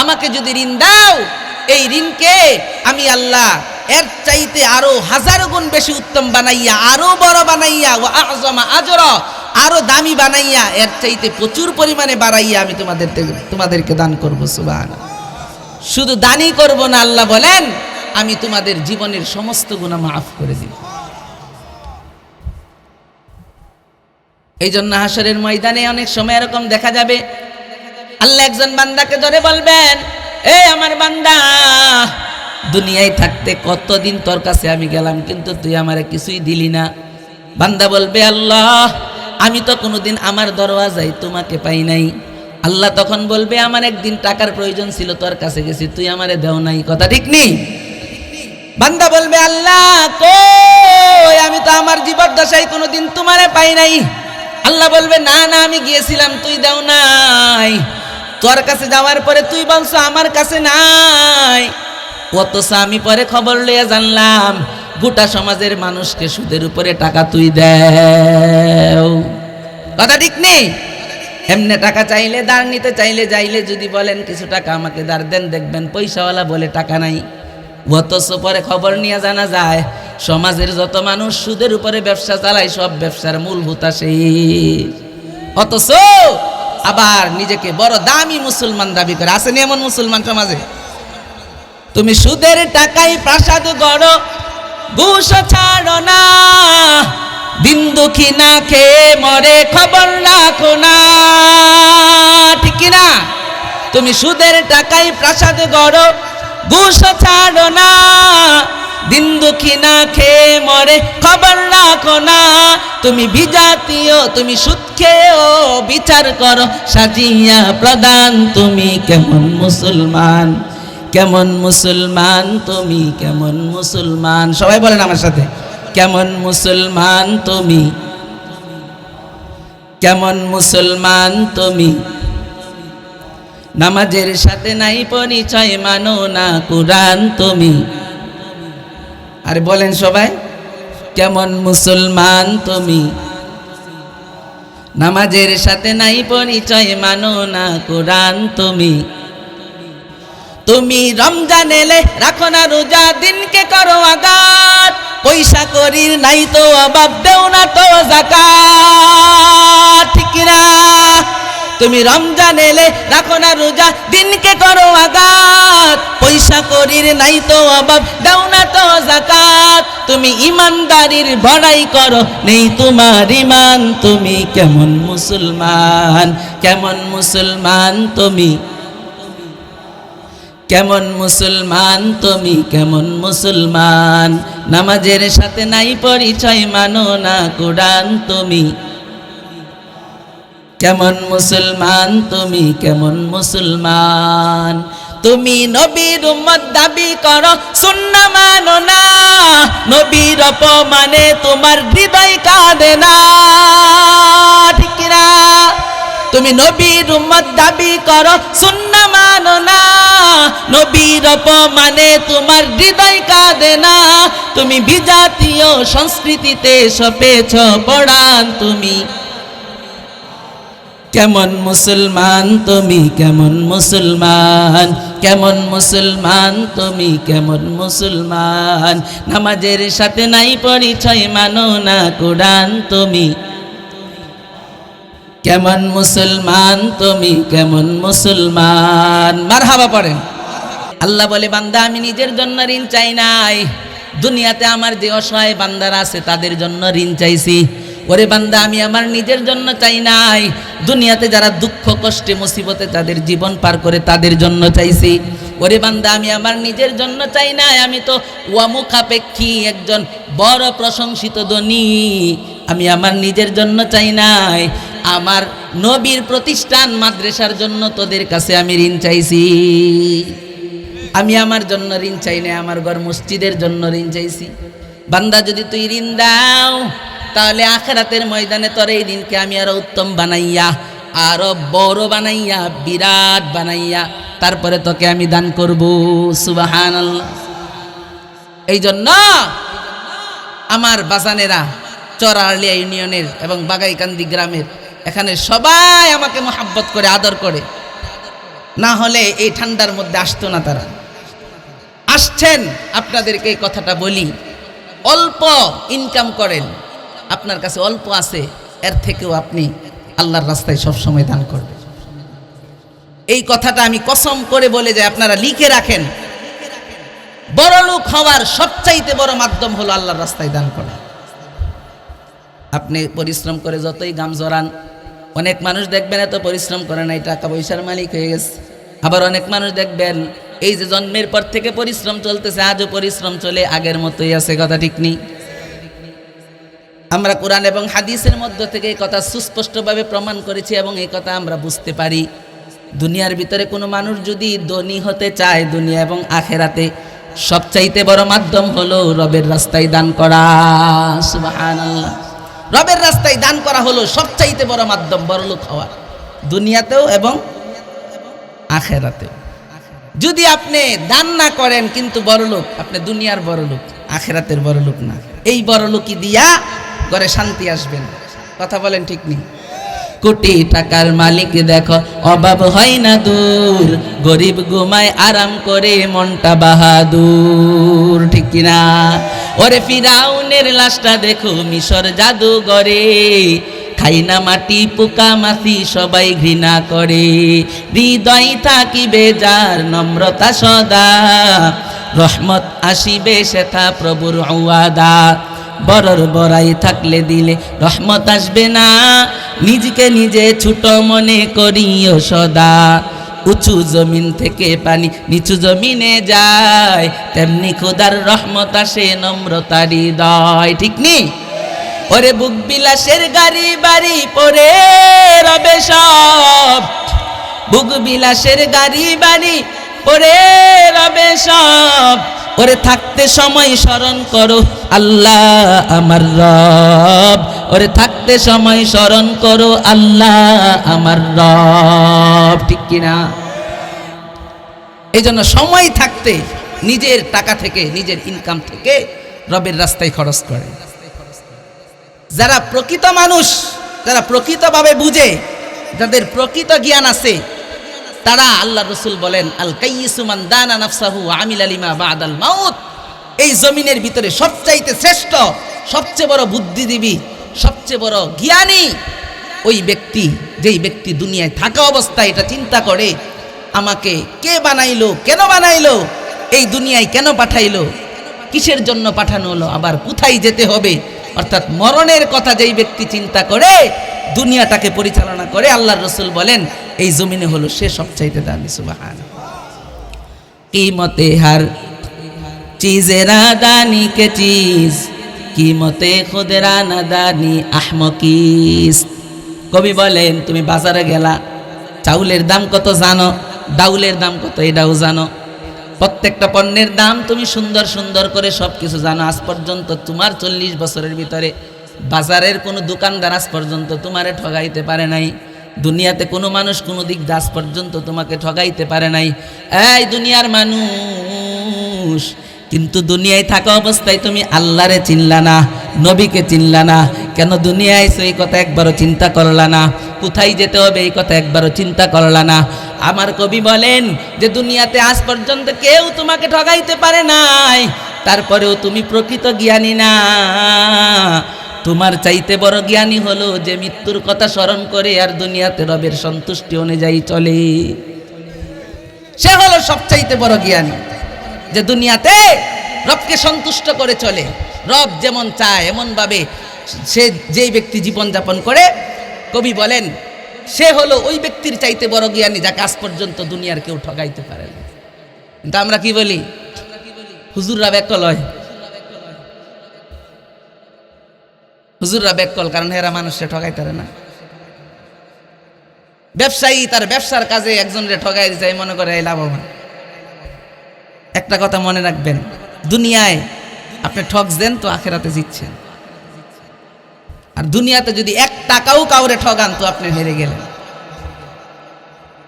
A: আমাকে যদি ঋণ দাও, এই ঋণকে আমি আল্লাহ এর চাইতে আরো হাজার গুণ বেশি উত্তম বানাইয়া, আরো বড় বানাইয়া, ওয়া আযমা আজরা, আরো দামি বানাইয়া, এর চাইতে প্রচুর পরিমাণে বাড়াইয়া আমি তোমাদেরকে দান করব। সুবহানাল্লাহ। শুধু দানই করব না, আল্লাহ বলেন আমি তোমাদের জীবনের সমস্ত গুনাহ মাফ করে দিব। এই জন্য হাসরের ময়দানে অনেক সময় এরকম দেখা যাবে, আল্লাহ একজন বান্দাকে ধরে বলবেন, এই আমার বান্দা, দুনিয়ায় থাকতে কতদিন তোর কাছে আমি গেলাম, কিন্তু তুই আমারে কিছুই দিলি না। বান্দা বলবে, আল্লাহ আমি তো কোনোদিন আমার দরওয়াজায় তোমাকে পাই নাই। আল্লাহ তখন বলবে, আমার একদিন টাকার প্রয়োজন ছিল, তোর কাছে গেছি, তুই আমারে দেও নাই। কথা ঠিক নেই? বান্দা বলবে, আল্লাহ কই, আমি তো আমার জীবদ্দশায় কোনোদিন তোমারে পাই নাই। আল্লাহ বলবে, না না, আমি গিয়েছিলাম, তুই দাও নাই। তোর কাছে যাওয়ার পরে তুই বলছো আমার কাছে নাই, অথচ আমি পরে খবর লইয়া জানলাম গোটা সমাজের মানুষকে সুদের উপরে টাকা তুই দেও। কথা ঠিক নেই? এমনি টাকা চাইলে, দাঁড় নিতে চাইলে, যাইলে যদি বলেন কিছু টাকা আমাকে দাঁড় দেন, দেখবেন পয়সাওয়ালা বলে টাকা নাই। অথচ পরে খবর নিয়ে জানা যায় সমাজের যত মানুষ সুদের উপরে ব্যবসা চালায়, সব ব্যবসার মূল হোতা সেই। অথচ আবার নিজেকে বড় দামি মুসলমান দাবি করে। আসেনি এমন মুসলমান সমাজে? তুমি সুদের টাকায় প্রাসাদ গড়ো, ঘুষ ছাড়ো না, দিন দুঃখী না খেয়ে মরে, খবর রাখো না, ঠিক না? তুমি সুদের টাকায় প্রাসাদ গড়ো, ঘুষ ছাড়ো না, দিন দুঃখী না খেয়ে মরে, খবর রাখো না। তুমি বিজাতীয়, তুমি সুদ খেয়েও বিচার করো সাজিয়া প্রদান। তুমি কেমন মুসলমান, কেমন মুসলমান, তুমি কেমন মুসলমান? সবাই বলেন আমার সাথে, কেমন মুসলমান তুমি, কেমন মুসলমান তুমি? নামাজের সাথে নাই পরিচয়, মানো না কুরআন তুমি। আরে বলেন সবাই, কেমন মুসলমান তুমি? নামাজের সাথে নাই পরিচয়, মানো না কুরআন তুমি। তুমি রমজান এলে রাখো না রোজা, দিনকে করো আঘাত, পয়সা করির নাই তো অভাব, দেও না তো যাকাত, ঠিক না? তুমি রমজান এলে রাখো না রোজা, দিনকে করো আঘাত, পয়সা করির নাই তো অভাব, দাও না তো যাকাত। তুমি ইমানদারির বড়াই করো, নেই তোমার ইমান, তুমি কেমন মুসলমান, কেমন মুসলমান তুমি, কেমন মুসলমান তুমি, কেমন মুসলমান? নামাজের সাথে নাই পরিচয়, মানো না কোরআন তুমি, কেমন মুসলমান তুমি, কেমন মুসলমান? তুমি নবীর উম্মত দাবি করো, সুন্নাহ মানো না, নবীর অপমানে তোমার হৃদয় কাঁদে না, ঠিক না? তুমি নবীর উম্মত দাবি করো, সুন্নাহ মানো না, নবীর অপমানে তোমার হৃদয় কাঁদে না। তুমি বিজাতীয় সংস্কৃতিতে সপেছ পড়ান তুমি, কেমন মুসলমান তুমি, কেমন মুসলমান, কেমন মুসলমান তুমি, কেমন মুসলমান? নামাজের সাথে নাই পরিচয়, মানো না কোরআন তুমি, কেমন মুসলমান তুমি, কেমন মুসলমান? মারহাবা পড়েন। আল্লাহ বলে, বান্দা আমি নিজের জন্য ঋণ চাই নাই, দুনিয়াতে আমার যে অসহায় বান্দারা আছে তাদের জন্য ঋণ চাইছি। ওরে বান্দা, আমি আমার নিজের জন্য চাই নাই, দুনিয়াতে যারা দুঃখ কষ্টে মুসিবতে তাদের জীবন পার করে তাদের জন্য চাইছি। ওরে বান্দা, আমি আমার নিজের জন্য চাই নাই, আমি তো ওয়ামুখাপেক্ষী একজন বড় প্রশংসিত ধনী, আমি আমার নিজের জন্য চাই নাই, আমার নবীর প্রতিষ্ঠান মাদ্রাসার জন্য তোদের কাছে আমি ঋণ চাইছি। আমি আমার জন্য ঋণ চাই না, আমার ঘর মসজিদের জন্য ঋণ চাইছি। বান্দা, যদি তুই ঋণ দাও তাহলে আখিরাতের ময়দানে তোর এই ঋণকে আমি আরো উত্তম বানাইয়া, আরো বড় বানাইয়া, বিরাট বানাইয়া তারপরে তোকে আমি দান করব। সুবহানাল্লাহ। এই জন্য আমার বাজানেরা চরারলিয়া ইউনিয়নের এবং বাগাইকান্দি গ্রামের এখানে সবাই আমাকে মহাব্বত করে, আদর করে, না হলে এই ঠান্ডার মধ্যে আসতো না। তারা আসছেন। আপনাদেরকে এই কথাটা বলি, অল্প ইনকাম করেন, আপনার কাছে অল্প আছে, এর থেকেও আপনি আল্লাহর রাস্তায় সবসময় দান করবেন। এই কথাটা আমি কসম করে বলে যাই, আপনারা লিখে রাখেন। বড়লোক হওয়ার সবচাইতে বড় মাধ্যম হলো আল্লাহর রাস্তায় দান করা। আপনি পরিশ্রম করে যতই গাম জড়ান, অনেক মানুষ দেখবেন এত পরিশ্রম করে নাই, টাকা পয়সার মালিক হয়ে গেছে। আবার অনেক মানুষ দেখবেন এই যে জন্মের পর থেকে পরিশ্রম চলতেছে, আজও পরিশ্রম চলে আগের মতোই আছে। কথা ঠিক নেই? আমরা কোরআন এবং হাদিসের মধ্য থেকে এই কথা সুস্পষ্টভাবে প্রমাণ করেছি এবং এই কথা আমরা বুঝতে পারি। দুনিয়ার ভিতরে কোনো মানুষ যদি ধনী হতে চায়, দুনিয়া এবং আখেরাতে, সবচাইতে বড় মাধ্যম হলো রবের রাস্তায় দান করা। সুবহানাল্লাহ। রবের রাস্তায় দান করা হলো সবচাইতে বড় মাধ্যম বড়লোক হওয়ার, দুনিয়াতেও এবং আখেরাতেও। যদি আপনি দান না করেন কিন্তু বড়লোক, আপনি দুনিয়ার বড়লোক, আখেরাতের বড়লোক না। এই বড়লোকই দিয়া ঘরে শান্তি আসবেন। কথা বলেন ঠিক নেই? কোটি টাকার মালিক দেখো অভাব হয় না দূর, গরিব ঘুমায় আরাম করে মনটা বাহাদুর, ঠিক কিনা? ওরে ফিরাউনের লাশটা দেখো মিশর জাদুঘরে, খাই না মাটি পোকা মাছি সবাই ঘৃণা করে, হৃদয় থাকিবে যার নম্রতা সদা, রহমত আসিবে সেথা প্রভুর ওয়াদা। বড়র বড়াই থাকলে দিলে রহমত আসবে না, নিজকে নিজে ছোট মনে করিও সদা। উঁচু জমিন থেকে পানি নিচু জমিনে যায়, তেমনি খোদার রহমত আসে নম্রতার হৃদয়, ঠিক নেই? ওরে বুক বিলাসের গাড়ি বাড়ি পরে রবে সব, বুক বিলাসের গাড়ি বাড়ি পরে রবে সব। ওরে থাকতে সময় স্মরণ করো আল্লাহ আমার রব, ওরে থাকতে সময় স্মরণ করো আল্লাহ আমার রব, ঠিক কিনা? এই জন্য সময় থাকতে নিজের টাকা থেকে, নিজের ইনকাম থেকে রবের রাস্তায় খরচ করে। যারা প্রকৃত মানুষ, যারা প্রকৃতভাবে বুঝে, যাদের প্রকৃত জ্ঞান আছে, তারা, আল্লাহ রসুল বলেন, আল কাইয়িসু মান দানা নাফসাহু ওয়া আমিলা লিমা বাদাল মাউত। এই জমিনের ভিতরে সবচাইতে শ্রেষ্ঠ, সবচেয়ে বড় বুদ্ধিজীবী, সবচেয়ে বড় জ্ঞানী ওই ব্যক্তি, যেই ব্যক্তি দুনিয়ায় থাকা অবস্থায় এটা চিন্তা করে, আমাকে কে বানাইলো, কেন বানাইলো, এই দুনিয়ায় কেন পাঠাইলো, কিসের জন্য পাঠানো হলো, আবার কোথায় যেতে হবে, অর্থাৎ মরণের কথা যেই ব্যক্তি চিন্তা করে দুনিয়াটাকে পরিচালনা করে, আল্লাহর রসুল বলেন এই জমিনে হলো সে সবচাইতে দামি। সুবহানাল্লাহ। कीमते हर चीज़े नादानी के चीज़, कीमते खुदरा नादानी अहमकीस। কবি বলেন, তুমি বাজারে গেলা, চাউলের দাম কত জানো, ডাউলের দাম কত এটাও জানো, প্রত্যেকটা পণ্যের দাম তুমি সুন্দর সুন্দর করে সব কিছু জানো। আজ পর্যন্ত তোমার 40 বছরের ভিতরে বাজারের কোনো দোকানদার আজ পর্যন্ত তোমারে ঠগাইতে পারে নাই। দুনিয়াতে কোনো মানুষ কোনো দিক দাস পর্যন্ত তোমাকে ঠগাইতে পারে নাই। এই দুনিয়ার মানুষ, কিন্তু দুনিয়ায় থাকা অবস্থায় তুমি আল্লাহরে চিনলা না, নবীকে চিনলা না। কেন দুনিয়ায় এই কথা একবারও চিন্তা করলা না? কোথায় যেতে হবে এই কথা একবারও চিন্তা করলা না? আমার কবি বলেন যে দুনিয়াতে আজ পর্যন্ত কেউ তোমাকে ঠগাইতে পারে নাই, তারপরেও তুমি প্রকৃত জ্ঞানী না। তোমার চাইতে বড় জ্ঞানী হলো যে মৃত্যুর কথা স্মরণ করে আর দুনিয়াতে রবের সন্তুষ্টি অনুযায়ী চলে। সে হলো সবচাইতে বড় জ্ঞানী, যে দুনিয়াতে রবকে সন্তুষ্ট করে চলে। রব যেমন চায় এমন ভাবে সে যেই ব্যক্তি জীবন যাপন করে, কবি বলেন সে হলো ওই ব্যক্তির চাইতে বড় জ্ঞানী যাকে আজ পর্যন্ত দুনিয়ার কেউ ঠগাইতে পারে না। কিন্তু আমরা কি বলি? হুজুররা ব্যাকল হয়, হুজুররা ব্যাকল, কারণ এরা মানুষকে ঠগাইতে পারে না। ব্যবসায়ী তার ব্যবসার কাজে একজনরে ঠগাই যায়, মনে করে এই লাভবান। একটা কথা মনে রাখবেন, দুনিয়ায় আপনি ঠকস দেন তো আখেরাতে জিতছেন, আর দুনিয়াতে যদি 1 টাকাও কাউরে ঠগান তো আপনি হেরে গেলেন।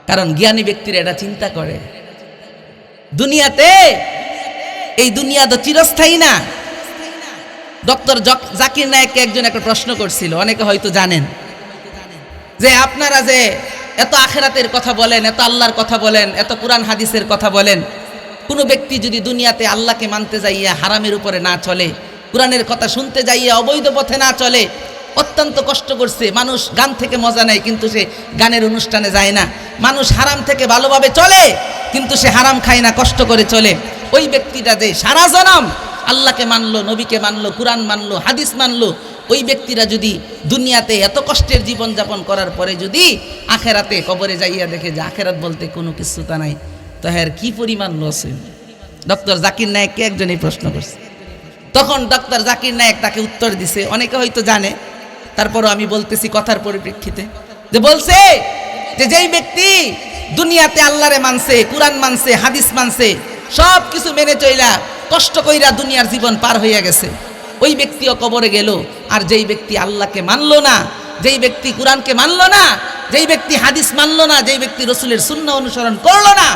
A: কারণ জ্ঞানী ব্যক্তিরা এটা চিন্তা করে, দুনিয়াতে এই দুনিয়া তো চিরস্থায়ী না। ডক্টর জাকির নায়েককে একজন একটা প্রশ্ন করছিল, অনেকে হয়তো জানেন, যে আপনারা যে এত আখেরাতের কথা বলেন, এত আল্লাহর কথা বলেন, এত কোরআন হাদিসের কথা বলেন, কোনো ব্যক্তি যদি দুনিয়াতে আল্লাহকে মানতে যাইয়া হারামের উপরে না চলে, কোরআনের কথা শুনতে যাইয়া অবৈধ পথে না চলে, অত্যন্ত কষ্ট করছে। মানুষ গান থেকে মজা নেয় কিন্তু সে গানের অনুষ্ঠানে যায় না। মানুষ হারাম থেকে ভালোভাবে চলে কিন্তু সে হারাম খায় না, কষ্ট করে চলে। ওই ব্যক্তিটা যে সারা জনম আল্লাহকে মানলো, নবীকে মানলো, কোরআন মানলো, হাদিস মানলো, ওই ব্যক্তিরা যদি দুনিয়াতে এত কষ্টের জীবন যাপন করার পরে যদি আখেরাতে কবরে যাইয়া দেখে যে আখেরাত বলতে কোনো কিছু তা নাই, তো হ্যাঁ কি পরিমাণ লস। ডক্টর জাকির নায়েককে একজনই প্রশ্ন করছে। তখন ডক্টর জাকির নায়েক তাকে উত্তর দিছে, অনেকে হয়তো জানে, তারপরও আমি বলতেছি কথার পরিপ্রেক্ষিতে, যে বলছে যে যেই ব্যক্তি দুনিয়াতে আল্লাহরে মানছে, কোরআন মানছে, হাদিস মানছে, সব কিছু মেনে চইলা কষ্ট কইরা দুনিয়ার জীবন পার হইয়া গেছে, ওই ব্যক্তিও কবরে গেল। আর যেই ব্যক্তি আল্লাহকে মানলো না, যেই ব্যক্তি কোরআনকে মানলো না, যেই ব্যক্তি হাদিস মানলো না, যেই ব্যক্তি রসুলের সুন্নাহ অনুসরণ করলো না,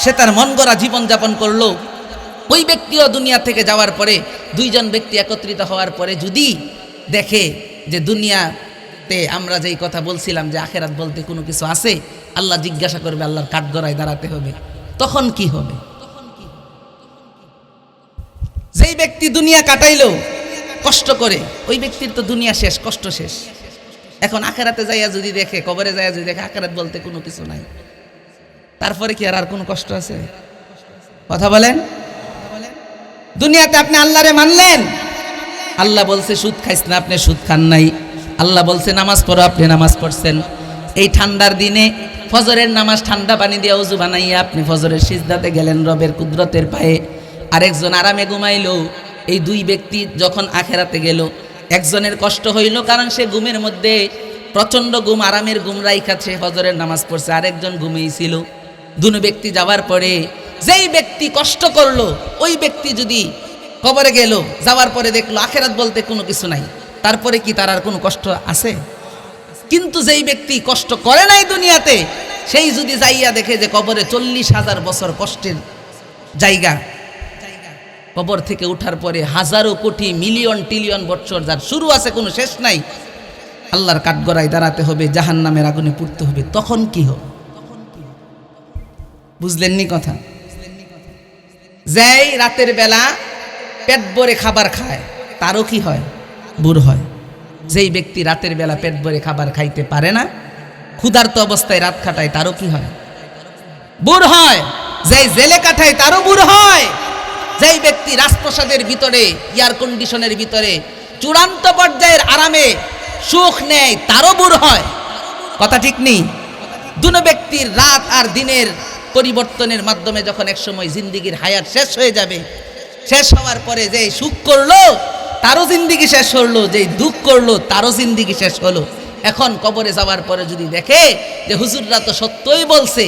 A: সে তার মন গড়া জীবন যাপন করলো। ওই ব্যক্তিও দুনিয়া থেকে যাওয়ার পরে, দুইজন ব্যক্তি একত্রিত হওয়ার পরে যদি দেখে যে দুনিয়াতে আমরা যেই কথা বলছিলাম যে আখেরাত বলতে কোনো কিছু আছে, আল্লাহ জিজ্ঞাসা করবে, আল্লাহর কাঠগড়ায় দাঁড়াতে হবে, তখন কি হবে? যেই ব্যক্তি দুনিয়া কাটাইলো কষ্ট করে, ওই ব্যক্তির তো দুনিয়া শেষ, কষ্ট শেষ। এখন আখেরাতে যাইয়া যদি দেখে, কবরে যাইয়া যদি দেখে আখেরাত বলতে কোনো কিছু নাই, তারপরে কি আর কোনো কষ্ট আছে? কথা বলেন। দুনিয়াতে আপনি আল্লাহরে মানলেন, আল্লাহ বলছে সুদ খাইস না, আপনি সুদ খান নাই। আল্লাহ বলছে নামাজ পড়ো, আপনি নামাজ পড়ছেন। এই ঠান্ডার দিনে ফজরের নামাজ ঠান্ডা পানি দিয়ে ওযু বানাইয়া আপনি ফজরের সিজদাতে গেলেন রবের কুদরতের পায়ে। আরেকজন আরামে ঘুমাইলো। এই দুই ব্যক্তি যখন আখেরাতে গেল, একজনের কষ্ট হইল কারণ সে ঘুমের মধ্যে প্রচণ্ড ঘুম, আরামের ঘুম রাইখাছে, ফজরের নামাজ পড়ছে, আরেকজন ঘুমিয়েছিল। দুনো ব্যক্তি যাওয়ার পরে যেই ব্যক্তি কষ্ট করলো, ওই ব্যক্তি যদি কবরে গেল, যাওয়ার পরে দেখলো আখেরাত বলতে কোনো কিছু নাই, তারপরে কি তার আর কোনো কষ্ট আছে? কিন্তু যেই ব্যক্তি কষ্ট করে নাই দুনিয়াতে, সেই যদি যাইয়া দেখে যে কবরে 40,000 বছর কষ্টের জায়গা, কবর থেকে উঠার পরে হাজারো কোটি মিলিয়ন ট্রিলিয়ন বছর যার শুরু আছে কোনো শেষ নাই, আল্লাহর কাঠগড়ায় দাঁড়াতে হবে, জাহান্নামের আগুনে পুড়তে হবে, তখন কি হবে? বুঝলেননি কথা? যেই রাতের বেলা পেট ভরে খাবার খায় তারও কি হয়? বুড় হয়। যেই ব্যক্তি রাতের বেলা পেট ভরে খাবার খাইতে পারে না, ক্ষুধার্ত অবস্থায় রাত কাটায়, তারও কি হয়? বুড় হয়। যেই জেলে কাটায় তারও বুড় হয়। যেই ব্যক্তি রাজপ্রাসাদের ভিতরে, এয়ার কন্ডিশনের ভিতরে চূড়ান্ত পর্যায়ের আরামে সুখ নেয়, তারও বুড় হয়। কথা ঠিক নেই? দুনো ব্যক্তির রাত আর দিনের পরিবর্তনের মাধ্যমে যখন একসময় জিন্দিগির হায়াত শেষ হয়ে যাবে, শেষ হওয়ার পরে যে সুখ করলো তারও জিন্দিগি শেষ হলো, যে দুঃখ করলো তারও জিন্দিগি শেষ হলো। এখন কবরে যাওয়ার পরে যদি দেখে যে হুজুররা তো সত্যই বলছে,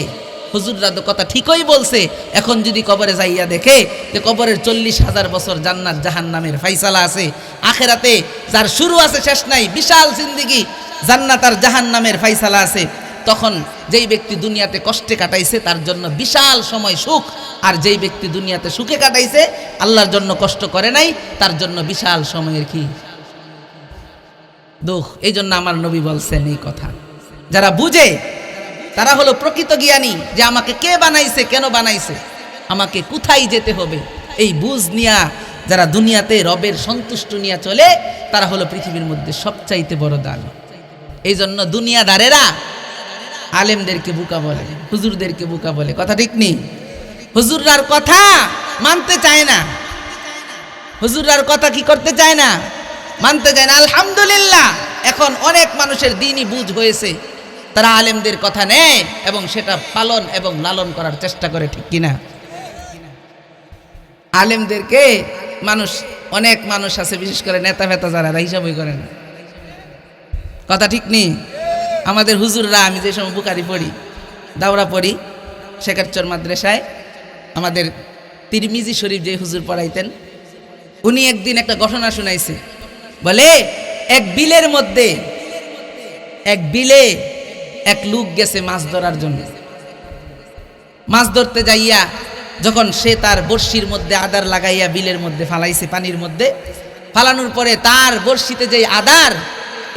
A: হুজুররা তো কথা ঠিকই বলছে, এখন যদি কবরে যাইয়া দেখে যে কবরের 40,000 বছর জান্নাত জাহান্নামের ফাইসালা আছে, আখেরাতে যার শুরু আছে শেষ নাই, বিশাল জিন্দিগি জান্নাত আর জাহান্নামের ফাইসালা আছে, তখন যেই ব্যক্তি দুনিয়াতে কষ্টে কাটাইছে তার জন্য বিশাল সময় সুখ, আর যেই ব্যক্তি দুনিয়াতে সুখে কাটাইছে আল্লাহর জন্য কষ্ট করে নাই তার জন্য বিশাল সময়ের কি দুঃখ। এই জন্য আমার নবী বলছেন এই কথা, যারা বুঝে তারা হলো প্রকৃত জ্ঞানী, যে আমাকে কে বানাইছে, কেন বানাইছে, আমাকে কোথায় যেতে হবে, এই বুঝ নিয়া যারা দুনিয়াতে রবের সন্তুষ্ট নিয়ে চলে তারা হলো পৃথিবীর মধ্যে সবচাইতে বড় দান। এই জন্য দুনিয়াদারেরা আলেমদেরকে বোকা বলে, হুজুরদেরকে বোকা বলে। কথা ঠিক নেই? হুজুররার কথা মানতে চায় না, হুজুররার কথা কি করতে চায় না, মানতে চায় না। আলহামদুলিল্লাহ, এখন অনেক মানুষের দ্বীনি বুঝ হয়েছে, তারা আলেমদের কথা নেয় এবং সেটা পালন এবং লালন করার চেষ্টা করে। ঠিক কিনা? আলেমদেরকে মানুষ, অনেক মানুষ আছে বিশেষ করে নেতা ফেতা যারা হিসাবই করে না। কথা ঠিক নেই? আমাদের হুজুররা, আমি যে সময় বুখারী পড়ি, দাওরা পড়ি শেখারচর মাদ্রাসায়, আমাদের তিরমিজি শরীফ যে হুজুর পড়াইতেন, উনি একদিন একটা ঘটনা শুনাইছে। বলে এক বিলের মধ্যে, এক বিলে এক লোক গেছে মাছ ধরার জন্য। মাছ ধরতে যাইয়া যখন সে তার বড়শির মধ্যে আদার লাগাইয়া বিলের মধ্যে ফালাইছে, পানির মধ্যে ফালানোর পরে তার বড়শিতে যে আদার,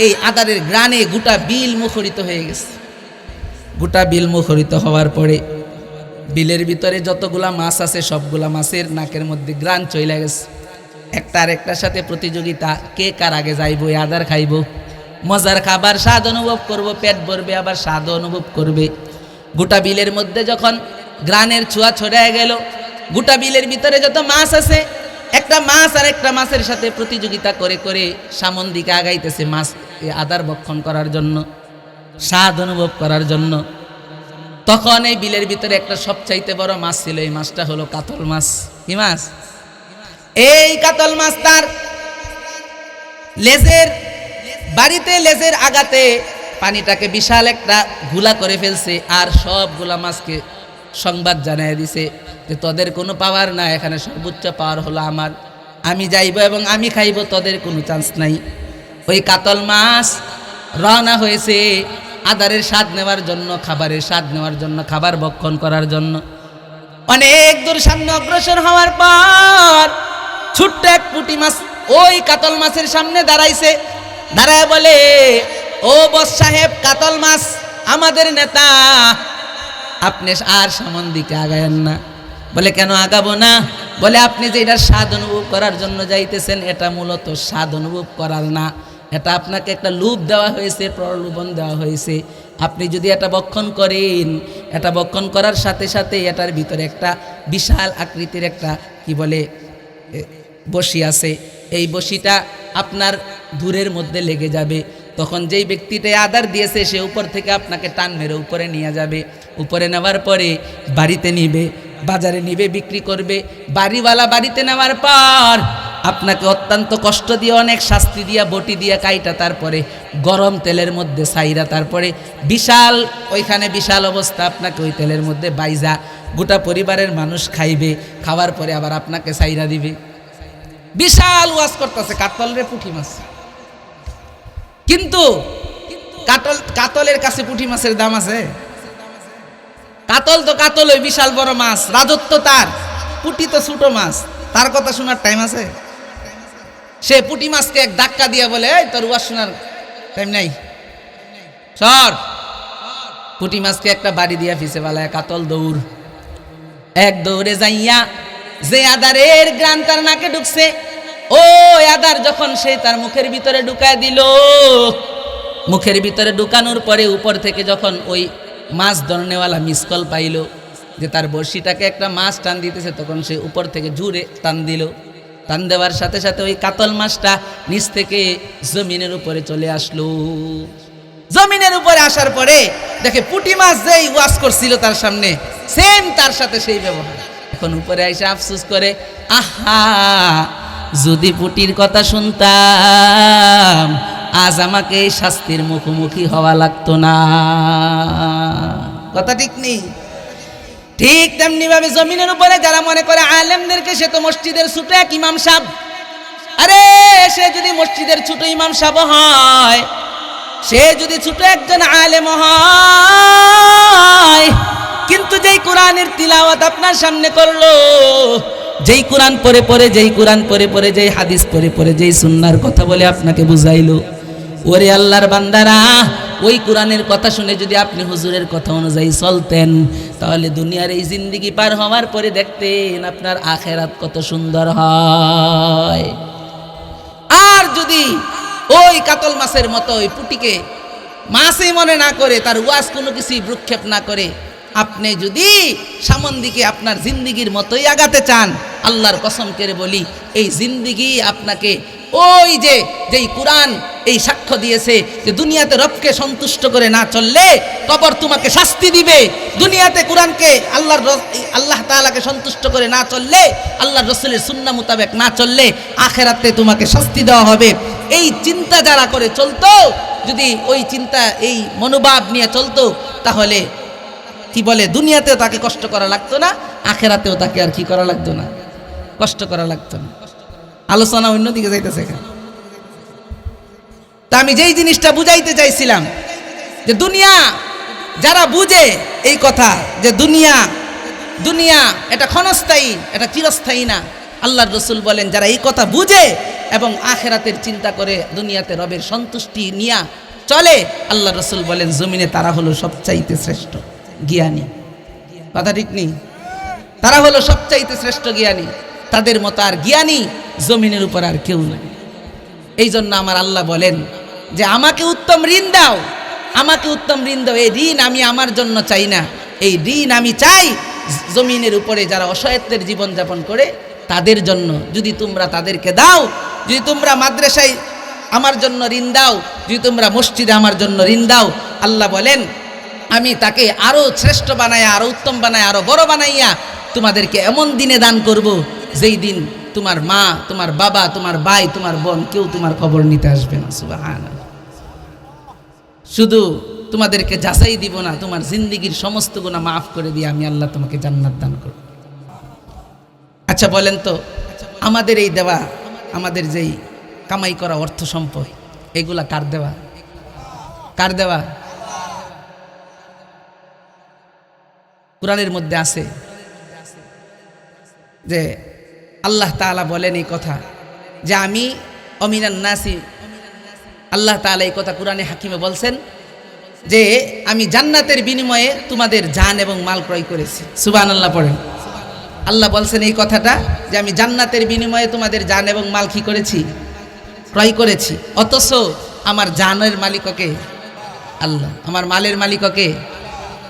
A: এই আদারের গ্রানে গোটা বিল মুখরিত হয়ে গেছে। গোটা বিল মুখরিত হওয়ার পরে বিলের ভিতরে যতগুলা মাছ আছে সবগুলা মাছের নাকের মধ্যে গ্রান চলে গেছে। একটা আরেকটার সাথে প্রতিযোগিতা, কে কার আগে যাইবো, আদার খাইবো, মজার খাবার স্বাদ অনুভব করব, পেট ভরবে আবার স্বাদ অনুভব করবে। গোটা বিলের মধ্যে যখন গ্রানের ছোঁয়া ছড়ায় গেল, গোটা বিলের ভিতরে যত মাছ আছে, একটা মাছ আর একটা মাছের সাথে প্রতিযোগিতা করে করে সামন দিকে আগাইতেছে মাছ আদার ভক্ষণ করার জন্য, স্বাদ অনুভব করার জন্য। তখন এই বিলের ভিতরে একটা সবচাইতে বড় মাছ ছিল, এই মাছটা হলো কাতল মাছ। কি মাছ? এই কাতল মাছ তার লেজের বাড়িতে, লেজের আগাতে পানিটাকে বিশাল একটা ঘোলা করে ফেলছে, আর সবগুলা মাছকে সংবাদ জানাই দিছে যে তোদের কোনো পাওয়ার না, এখানে সর্বোচ্চ পাওয়ার হলো আমার, আমি যাইব এবং আমি খাইব, তোদের কোনো চান্স নাই। ওই কাতল মাছ রওনা হয়েছে আদারের স্বাদ নেওয়ার জন্য, খাবারের স্বাদ নেওয়ার জন্য, খাবার ভক্ষণ করার জন্য। অনেক দূর সামনে অগ্রসর হওয়ার পর ছোট্ট এক পুঁটি মাছ ওই কাতল মাছের সামনে দাঁড়াইছে। দাঁড়ায় বলে, ও বস সাহেব, কাতল মাছ আমাদের নেতা, আপনি আর সামন দিকে আগায়েন না। বলে কেন আগাবো না? বলে আপনি যে এটার স্বাদ অনুভব করার জন্য যাইতেছেন, এটা মূলত স্বাদ অনুভব করার না, এটা আপনাকে একটা লোভ দেওয়া হয়েছে, প্রলোভন দেওয়া হয়েছে। আপনি যদি এটা ভক্ষণ করেন, এটা ভক্ষণ করার সাথে সাথে এটার ভিতরে একটা বিশাল আকৃতির একটা কি বলে বসি আছে, এই বসিটা আপনার ধুরের মধ্যে লেগে যাবে। তখন যেই ব্যক্তিটা আদার দিয়েছে সে উপর থেকে আপনাকে টান মেরে উপরে নিয়ে যাবে। উপরে নেওয়ার পরে বাড়িতে নিবে, বাজারে নিবে, বিক্রি করবে। বাড়িওয়ালা বাড়িতে নেওয়ার পর আপনাকে অত্যন্ত কষ্ট দিয়ে, অনেক শাস্তি দিয়া, বটি দিয়া কাইটা, তারপরে গরম তেলের মধ্যে ছাইরা, তারপরে বিশাল ওইখানে বিশাল অবস্থা আপনাকে ওই তেলের মধ্যে বাইজা গোটা পরিবারের মানুষ খাইবে। খাওয়ার পরে আবার আপনাকে ছাইরা দিবে। বিশাল ওয়াজ করতেছে কাতল রে পুঁটি মাছ, কিন্তু কাতলের কাছে পুঁটি মাছের দাম আছে? কাতল তো কাতল, ওই বিশাল বড় মাছ, রাজত্ব তার। পুঁটি তো ছোট মাছ, তার কথা শোনার টাইম আছে? সে পুঁটি মাছকে এক ধাক্কা দিয়ে বলে, এই তোর ওয়াজ শোনার টাইম নাই, সর। পুঁটি মাছকে একটা বাড়ি দিয়া ফিসে বেলায় কাতল দৌড়। এক দৌড়ে যাইয়া যে আদারের গ্রান তার নাকে ঢুকছে, ও আদার যখন সে তার মুখের ভিতরে ঢুকায় দিল, মুখের ভিতরে ঢুকানোর পরে উপর থেকে যখন ওই মাছ ধরনেওয়ালা মিসকল পাইল যে তার বড়শিটাকে একটা মাছ টান দিতেছে, তখন সে উপর থেকে জুড়ে টান দিল। টান দেওয়ার সাথে সাথে ওই কাতল মাছটা নিচ থেকে জমিনের উপরে চলে আসলো। জমিনের উপরে আসার পরে দেখে পুঁটি মাছ যেই ওয়াশ করছিল তার সামনে, সেম তার সাথে সেই ব্যবহার। এখন উপরে এসে আফসোস করে, আহা যদি পুঁটির কথা শুনতাম আজ আমাকে এই শাস্তির মুখোমুখি হওয়া লাগতো না। কথা ঠিক নেই? ঠিক তেমনি ভাবে জমিনের উপরে যারা মনে করে আলেমদেরকে সে তো মসজিদের ছোট এক ইমাম সাহেব, আরে সে যদি মসজিদের ছোট ইমাম সাহেব হয়, সে যদি ছোট একজন আলেম হয়, কিন্তু যেই কোরআনের তিলাওয়াত আপনার সামনে করলো, যেই কোরআন পড়ে পড়ে, যেই কোরআন পড়ে পড়ে, যেই হাদিস পড়ে পড়ে, যেই সুন্নাহর কথা বলে আপনাকে বুঝাইলো, ওরে আল্লাহর বান্দারা, ওই কোরআনের কথা শুনে যদি আপনি হুজুরের কথা অনুযায়ী চলতেন, তাহলে দুনিয়ার এই জিন্দেগি পার হওয়ার পরে দেখতেন আপনার আখেরাত কত সুন্দর হয়। আর যদি ওই কাতল মাছের মতো ওই পুটিকে মাছই মনে না করে, তার ওয়াজ কোনো কিছুই ভ্রুক্ষেপ না করে, আপনি যদি সামন দিকে আপনার জিন্দিগির মতোই আগাতে চান, আল্লাহর কসম করে বলি, এই জিন্দিগি আপনাকে ওই যেই কোরআন এই সাক্ষ্য দিয়েছে যে দুনিয়াতে রবকে সন্তুষ্ট করে না চললে কবর তোমাকে শাস্তি দিবে, দুনিয়াতে কোরআনকে আল্লাহ তাআলাকে সন্তুষ্ট করে না চললে, আল্লাহর রাসূলের সুন্নাহ মোতাবেক না চললে আখিরাতে তোমাকে শাস্তি দেওয়া হবে, এই চিন্তা যারা করে চলতো, যদি ওই চিন্তা এই মনোভাব নিয়ে চলতো, তাহলে কি বলে দুনিয়াতেও তাকে কষ্ট করা লাগতো না, আখিরাতেও তাকে আর কি করা লাগতো না, কষ্ট করা লাগতো না। আলোচনা অন্যদিকে যাইতেছে। তা আমি যেই জিনিসটা বুঝাইতে চাইছিলাম যে দুনিয়া যারা বুঝে এই কথা যে দুনিয়া এটা ক্ষণস্থায়ী, এটা চিরস্থায়ী না, আল্লাহর রাসূল বলেন যারা এই কথা বুঝে এবং আখিরাতের চিন্তা করে দুনিয়াতে রবের সন্তুষ্টি নিয়ে চলে, আল্লাহর রাসূল বলেন জমিনে তারা হলো সবচাইতে শ্রেষ্ঠ জ্ঞানী। কথা ঠিক নেই? তারা হলো সবচাইতে শ্রেষ্ঠ জ্ঞানী, তাদের মতো আর জ্ঞানী জমিনের উপর আর কেউ নাই। এই জন্য আমার আল্লাহ বলেন যে আমাকে উত্তম ঋণ দাও, আমাকে উত্তম ঋণ দাও। এই ঋণ আমি আমার জন্য চাই না, এই ঋণ আমি চাই জমিনের উপরে যারা অসহায়ত্বের জীবনযাপন করে তাদের জন্য। যদি তোমরা তাদেরকে দাও, যদি তোমরা মাদ্রাসায় আমার জন্য ঋণ দাও, যদি তোমরা মসজিদে আমার জন্য ঋণ দাও, আল্লাহ বলেন আমি তাকে আরো শ্রেষ্ঠ বানাইয়া, আরো উত্তম বানাইয়া, আরো বড় বানাইয়া তোমাদেরকে এমন দিনে দান করব যেই দিন তোমার মা, তোমার বাবা, তোমার ভাই, তোমার বোন কেউ তোমার খবর নিতে আসবে না। সুবহানাল্লাহ। শুধু তোমাদেরকে যাচাই দিব না, তোমার জিন্দেগীর সমস্ত গুনাহ মাফ করে দিয়ে আমি আল্লাহ তোমাকে জান্নাত দান করব। আচ্ছা বলেন তো, আমাদের এই দেওয়া, আমাদের যেই কামাই করা অর্থ সম্পদ, এগুলা কার দেওয়া? কার দেওয়া? কোরআনের মধ্যে আছে যে আল্লাহ তাআলা বলেন এই কথা যে আমি অমিনান নাসি, আল্লাহ তাআলা এই কথা কোরআনে হাকিমে বলছেন যে আমি জান্নাতের বিনিময়ে তোমাদের জান এবং মাল ক্রয় করেছি। সুবহানাল্লাহ পড়েন। আল্লাহ বলছেন এই কথাটা যে আমি জান্নাতের বিনিময়ে তোমাদের জান এবং মাল কি করেছি? ক্রয় করেছি। অথচ আমার জানের মালিককে আল্লাহ, আমার মালের মালিককে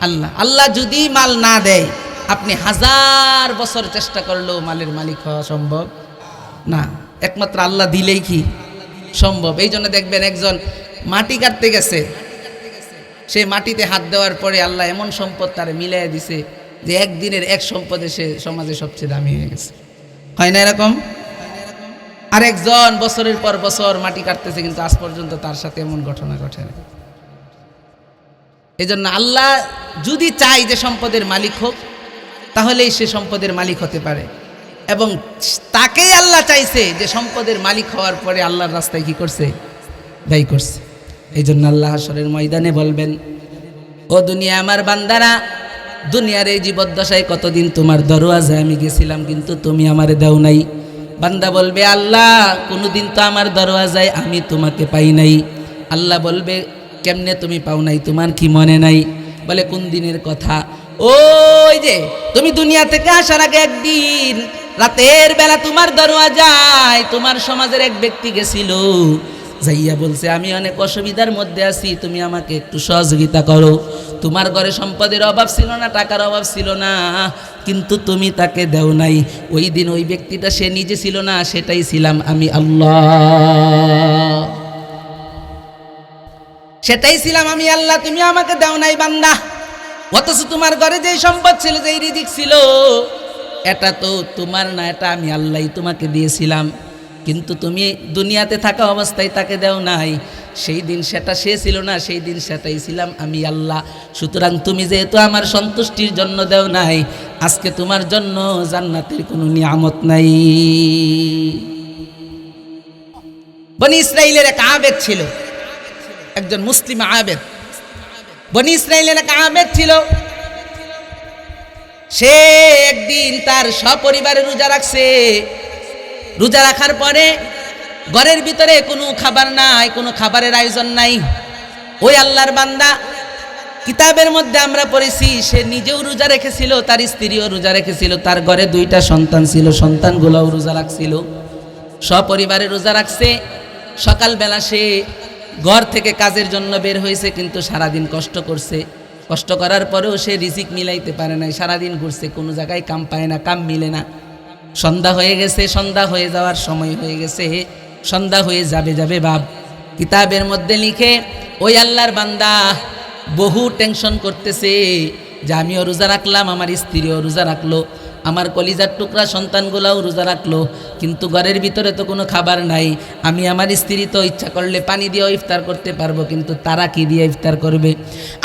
A: আল্লাহ। আল্লাহ যদি মাল না দেয়, আপনি 1000 বছর চেষ্টা করলেও মালের মালিক হওয়া সম্ভব না, একমাত্র আল্লাহ দিলেই কি সম্ভব। এই জন্য দেখবেন একজন মাটি কাটতে গেছে, সে মাটিতে হাত দেওয়ার পরে আল্লাহ এমন সম্পদ তার মিলাই দিছে যে একদিনের এক সম্পদে সে সমাজে সবচেয়ে দামি হয়ে গেছে। হয় না এরকম? আরেকজন বছরের পর বছর মাটি কাটতেছে, কিন্তু আজ পর্যন্ত তার সাথে এমন ঘটনা ঘটে না। এই জন্য আল্লাহ যদি চায় যে সম্পদের মালিক হোক, তাহলেই সে সম্পদের মালিক হতে পারে, এবং তাকেই আল্লাহ চাইছে যে সম্পদের মালিক হওয়ার পরে আল্লাহর রাস্তায় কি করছে? ব্যয় করছে। এই জন্য আল্লাহ হাশরের ময়দানে বলবেন, ও দুনিয়া আমার বান্দারা, দুনিয়ার এই জীবদ্দশায় কতদিন তোমার দরওয়াজায় আমি গেছিলাম, কিন্তু তুমি আমারে দাও নাই। বান্দা বলবে, আল্লাহ কোনোদিন তো আমার দরওয়াজায় আমি তোমাকে পাই নাই। আল্লাহ বলবে, কেমনে তুমি পাও নাই? তোমার কি মনে নাই? বলে কোন দিনের কথা? ওই যে তুমি দুনিয়া থেকে আসার আগে একদিন রাতের বেলা তোমার দরওয়াজায় তোমার সমাজের এক ব্যক্তি গেছিল, যাইয়া বলছে আমি অনেক অসুবিধার মধ্যে আছি, তুমি আমাকে একটু সহযোগিতা করো। তোমার ঘরে সম্পদের অভাব ছিল না, টাকার অভাব ছিল না, কিন্তু তুমি তাকে দেও নাই। ওই দিন ওই ব্যক্তিটা সে নিজে ছিল না, সেটাই ছিলাম আমি আল্লাহ, সেটাই ছিলাম আমি আল্লাহ, তুমি আমাকে দাও নাই বান্দা। অথচ তোমার ঘরে যে সম্পদ ছিল, যে রিজিক ছিল, এটা তো তোমার না, এটা আমি আল্লাহই তোমাকে দিয়েছিলাম, কিন্তু তুমি দুনিয়াতে থাকা অবস্থায় তাকে দেও নাই। সেই দিন সেটা সে ছিল না, সেই দিন সেটাই ছিলাম আমি আল্লাহ। সুতরাং তুমি যেহেতু আমার সন্তুষ্টির জন্য দেও নাই, আজকে তোমার জন্য জান্নাতের কোনো নিয়ামত নাই। বনি ইসরাইলের এক আবেদ ছিল, একজন মুসলিম আবেদ। বনি ইসরাইলের এক আবেদ ছিল, সে একদিন তার সপরিবারে রোজা রাখছে। রোজা রাখার পরে ঘরের ভিতরে কোনো খাবার নাই, কোনো খাবারের আয়োজন নাই। ওই আল্লাহর বান্দা, কিতাবের মধ্যে আমরা পড়েছি সে নিজেও রোজা রেখেছিল, তার স্ত্রীও রোজা রেখেছিল, তার ঘরে 2টা সন্তান ছিল, সন্তানগুলোও রোজা রাখছিল, সপরিবারে রোজা রাখছে। সকালবেলা সে ঘর থেকে কাজের জন্য বের হয়েছে, কিন্তু সারাদিন কষ্ট করছে। কষ্ট করার পরেও সে রিজিক মিলাইতে পারে নাই, সারাদিন ঘুরছে, কোনো জায়গায় কাম পায় না, কাম মিলে না। সন্ধ্যা হয়ে গেছে, সন্ধ্যা হয়ে যাওয়ার সময় হয়ে গেছে, সন্ধ্যা হয়ে যাবে যাবে ভাব। কিতাবের মধ্যে লিখে ওই আল্লাহর বান্দা বহু টেনশন করতেছে যে আমিও রোজা রাখলাম, আমার স্ত্রীও রোজা রাখলো, আমার কলিজার টুকরা সন্তানগুলাও রোজা রাখলো, কিন্তু ঘরের ভিতরে তো কোনো খাবার নাই। আমি আমার স্ত্রী তো ইচ্ছা করলে পানি দিয়েও ইফতার করতে পারবো, কিন্তু তারা কি দিয়ে ইফতার করবে?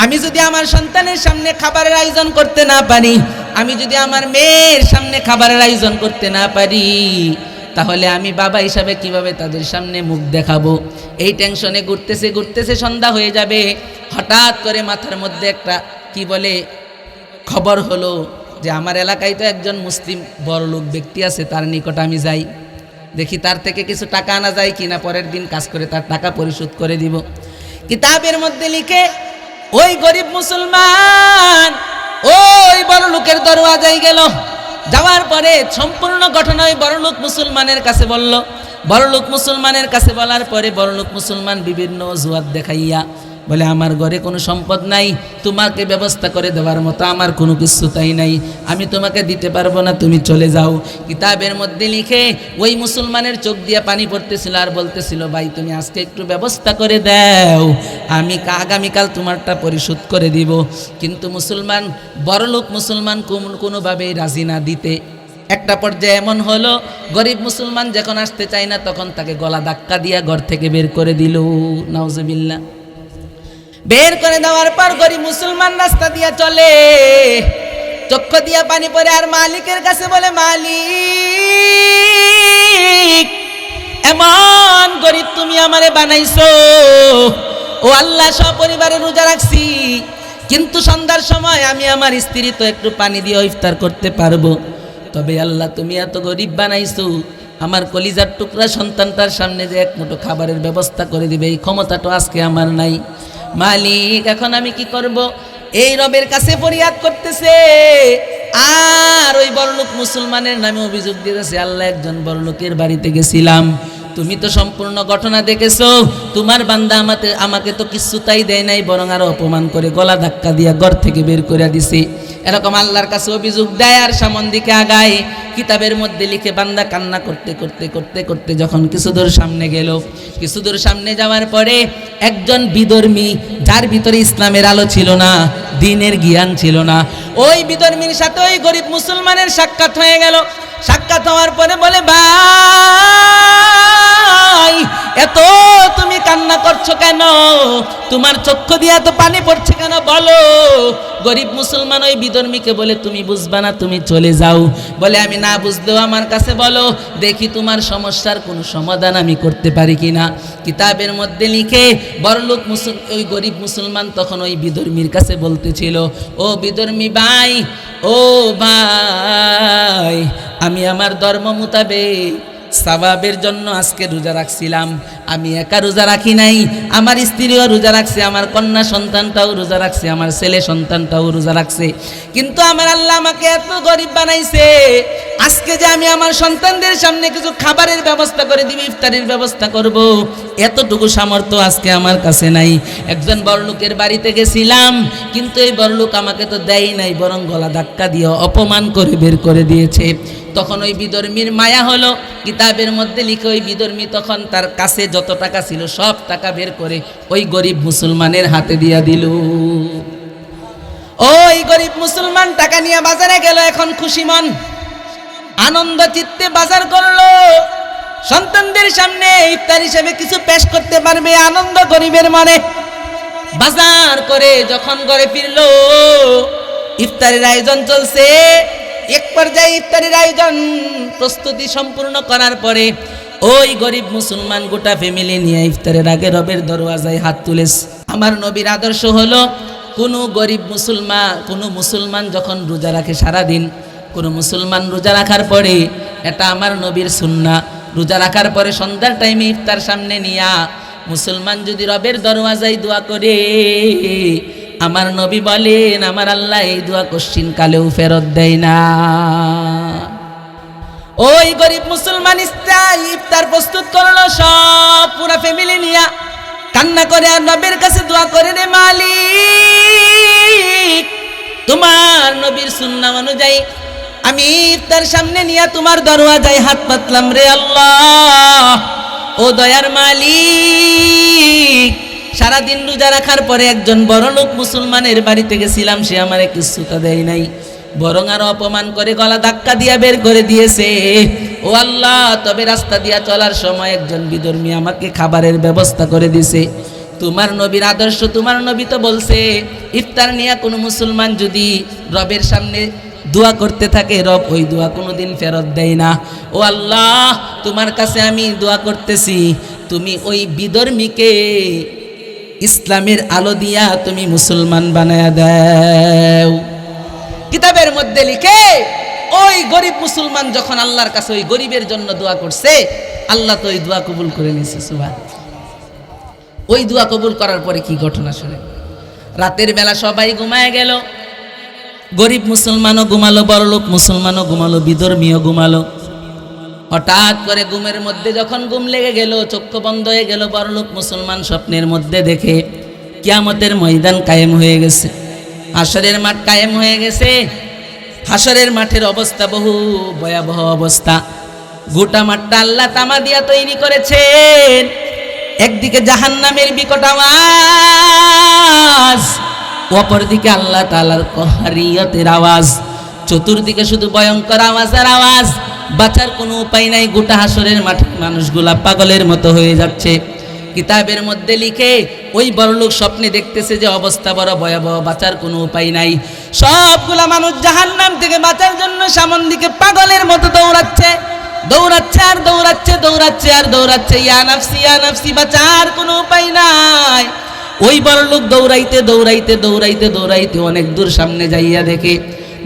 A: আমি যদি আমার সন্তানের সামনে খাবারের আয়োজন করতে না পারি, আমি যদি আমার মেয়ের সামনে খাবারের আয়োজন করতে না পারি, তাহলে আমি বাবা হিসাবে কিভাবে তাদের সামনে মুখ দেখাবো? এই টেনশনে ঘুরতেছে ঘুরতেছে সন্ধ্যা হয়ে যাবে। হঠাৎ করে মাথার মধ্যে একটা কি বলে খবর হলো যে আমার এলাকায় তো একজন মুসলিম বড়লোক ব্যক্তি আছে, তার নিকট আমি যাই, দেখি তার থেকে কিছু টাকা আনা যায় কিনা, পরের দিন কাজ করে তার টাকা পরিশোধ করে দিব। কিতাবের মধ্যে লিখে ওই গরিব মুসলমান ওই বড়লোকের দরওয়াজায় গেল। যাওয়ার পরে সম্পূর্ণ ঘটনা ওই বড়লোক মুসলমানের কাছে বলল। বড়লোক মুসলমানের কাছে বলার পরে বড়লোক মুসলমান বিভিন্ন অজুহাত দেখাইয়া বলে আমার ঘরে কোনো সম্পদ নাই, তোমাকে ব্যবস্থা করে দেওয়ার মতো আমার কোনো কিছু তাই নাই, আমি তোমাকে দিতে পারবো না, তুমি চলে যাও। কিতাবের মধ্যে লিখে ওই মুসলমানের চোখ দিয়ে পানি পড়তেছিল আর বলতেছিল ভাই তুমি আজকে একটু ব্যবস্থা করে দাও, আমি আগামীকাল তোমারটা পরিশোধ করে দিব। কিন্তু মুসলমান বড়লোক মুসলমান কোনোভাবেই রাজি না দিতে। একটা পর্যায়ে এমন হলো গরিব মুসলমান যখন আসতে চায় না, তখন তাকে গলা ধাক্কা দিয়া ঘর থেকে বের করে দিল। নাউজুবিল্লাহ। বের করে দেওয়ার পর গরিব মুসলমান রাস্তা দিয়া চলে, চক্ষু দিয়া পানি পড়ে আর মালিকের কাছে বলে মালিক এমন গরিব তুমি আমারে বানাইছো, ও আল্লাহ সপরিবারে রোজা রাখছি, কিন্তু সন্ধ্যার সময় আমি আমার স্ত্রী তো একটু পানি দিয়ে ইফতার করতে পারবো, তবে আল্লাহ তুমি এত গরিব বানাইছো, আমার কলিজার টুকরা সন্তানটার সামনে যে এক মুঠো খাবারের ব্যবস্থা করে দিবে এই ক্ষমতাটা আজকে আমার নাই। মালিক এখন আমি কি করব? এই রবের কাছে ফরিয়াদ করতেছে আর ওই বড়লোক মুসলমানের নামে অভিযোগ দিতেছে, আল্লাহ একজন বড়লোকের বাড়িতে গেছিলাম, তুমি তো সম্পূর্ণ ঘটনা দেখেছো, তোমার বান্দা আমাকে তো কিছুতাই দেয় নাই, বরং আরো অপমান করে গলা ধাক্কা দিয়া ঘর থেকে বের করে দিছে। এরকম আল্লাহর কাছে অভিযোগ দেয় আর সামন দিকে আগায়। কিতাবের মধ্যে লিখে বান্দা কান্না করতে করতে করতে করতে যখন কিছু দূর সামনে গেল, কিছু দূর সামনে যাওয়ার পরে একজন বিধর্মী, যার ভিতরে ইসলামের আলো ছিল না, দ্বীনের জ্ঞান ছিল না, ওই বিধর্মীর সাথে ওই গরিব মুসলমানের সাক্ষাৎ হয়ে গেল। সাক্ষাৎ হওয়ার পরে বলে ভাই এত তুমি কান্না করছো কেন, তোমার চক্ষু দিয়ে এত পানি পড়ছে কেন বলো? গরিব মুসলমান ওই বিধর্মীকে বলে তুমি বুঝবা না, তুমি চলে যাও। বলে আমি না বুঝলেও আমার কাছে বলো, দেখি তোমার সমস্যার কোনো সমাধান আমি করতে পারি কিনা। কিতাবের মধ্যে লিখে বড়লোক ওই গরিব মুসলমান তখন ওই বিধর্মীর কাছে বলতেছিল, ও বিধর্মী ভাই, ও ভাই, আমি আমার ধর্ম মোতাবেক সওয়াবের জন্য আজকে রোজা রাখছিলাম। আমি একা রোজা রাখি নাই, আমার স্ত্রীও রোজা রাখছে, আমার কন্যা সন্তানটাও রোজা রাখছে, আমার ছেলে সন্তানটাও রোজা রাখছে। কিন্তু আমার আল্লাহ আমাকে এত গরিব বানাইছে, আজকে যে আমি আমার সন্তানদের সামনে কিছু খাবারের ব্যবস্থা করে দিব, ইফতারের ব্যবস্থা করব, এতটুকু সামর্থ্য আজকে আমার কাছে নাই। একজন বড়লোকের বাড়িতে গেছিলাম, কিন্তু এই বড়লোক আমাকে তো দেয় নাই, বরং গলা ধাক্কা দিয়ে অপমান করে বের করে দিয়েছে। তখন ওই বিধর্মীর মায়া হলো, কিতাবের মধ্যে লিখে ওই বিধর্মী তখন তার কাছে যত টাকা ছিল সব টাকা বের করে ওই গরিব মুসলমানের হাতে দিয়া দিল। ওই গরিব মুসলমান টাকা নিয়ে বাজারে গেল, এখন খুশি মন আনন্দ চিত্তে বাজার করলো, সন্তানদের সামনে ইফতার হিসেবে কিছু পেশ করতে পারবে, আনন্দ গরিবের মনে। বাজার করে যখন ঘরে ফিরলো, ইফতারের আয়োজন চলছে। এক পর্যায়ে ইফতারের আয়োজন প্রস্তুতি সম্পূর্ণ করার পরে ওই গরিব মুসলমান গোটা ফ্যামিলি নিয়ে ইফতারের আগে রবের দরওয়াজায় হাত তুলেছে। আমার নবীর আদর্শ হলো, কোনো গরিব মুসলমান যখন রোজা রাখে সারাদিন, কোনো মুসলমান রোজা রাখার পরে, এটা আমার নবীর সুন্নাহ, রোজা রাখার পরে সন্ধ্যার টাইমে ইফতার সামনে নিয়া মুসলমান যদি রবের দরওয়াজায় দোয়া করে, আমার নবী বলেন আমার আল্লাহ এই দোয়া কোশ্চিন কালেও ফেরত দেয় না। ওই গরিব মুসলমান ইফতার প্রস্তুত করলো, সব পুরা ফ্যামিলি নিয়া কান্না করে আর নবীর কাছে দোয়া করে, রে মালিক, তোমার নবীর সুন্নাহ অনুযায়ী আমি ইফতার সামনে নিয়া তোমার দরওয়াজায় হাত পাতলাম, রে আল্লাহ, ও দয়ার মালিক, সারাদিন রোজা রাখার পরে একজন বড়লোক মুসলমানের বাড়িতে গেছিলাম, সে আমারে কিছুটা দেয় নাই, বরং আরো অপমান করে গলা ধাক্কা দিয়া বের করে দিয়েছে। ও আল্লাহ, তবে রাস্তা দিয়া চলার সময় একজন বিধর্মী আমাকে খাবারের ব্যবস্থা করে দিছে। তোমার নবীর আদর্শ, তোমার নবী তো বলছে ইফতার নিয়ে কোনো মুসলমান যদি রবের সামনে দোয়া করতে থাকে, রব ওই দোয়া কোনোদিন ফেরত দেয় না। ও আল্লাহ, তোমার কাছে আমি দোয়া করতেছি, তুমি ওই বিধর্মীকে ইসলামের আলো দিয়া তুমি মুসলমান বানায়া দাও। কিতাবের মধ্যে লিখে ওই গরিব মুসলমান যখন আল্লাহর কাছে ওই গরিবের জন্য দোয়া করছে, আল্লাহ তো ওই দোয়া কবুল করে নিয়েছে। সুবহানাল্লাহ। ওই দোয়া কবুল করার পরে কি ঘটনা শুনে, রাতের বেলা সবাই ঘুমায় গেল, গরিব মুসলমানও ঘুমালো, বড়লোক মুসলমানও ঘুমালো, বিধর্মীও ঘুমালো। হঠাৎ করে ঘুমের মধ্যে যখন ঘুম লেগে গেল, চক্ষু বন্ধ হয়ে গেল, বড়লোক মুসলমান স্বপ্নের মধ্যে দেখে কিয়ামতের ময়দান কায়েম হয়ে গেছে, হাসরের মাঠ কায়েম হয়ে গেছে। হাসরের মাঠের অবস্থা বহু ভয়াবহ অবস্থা। গোটা মাঠটা আল্লাহ তামা দিয়া তৈরি করেছেন। একদিকে জাহান্নামের বিকট আওয়াজ, অপরদিকে আল্লাহ তাআলার কহারিয়তের আওয়াজ, চতুর্দিকে শুধু ভয়ঙ্কর আওয়াজ আর আওয়াজ। বাঁচার কোনো উপায় নাই, গোটা হাসরের মাঠে মানুষগুলা পাগলের মতো হয়ে যাচ্ছে। কিতাবের মধ্যে লিখে ওই বড়লোক স্বপ্নে দেখতেছে যে অবস্থা বড় ভয়াবহ, বাঁচার কোনো উপায় নাই। সবগুলা মানুষ জাহান্নাম থেকে বাঁচার জন্য সামন দিকে পাগলের মতো দৌড়াচ্ছে, দৌড়াচ্ছে আর দৌড়াচ্ছে, দৌড়াচ্ছে আর দৌড়াচ্ছে। ইয়া নাফসি, ইয়া নাফসি, বাঁচার কোনো উপায় নাই। ওই বড়লোক দৌড়াইতে দৌড়াইতে দৌড়াইতে দৌড়াইতে অনেক দূর সামনে যাইয়া দেখে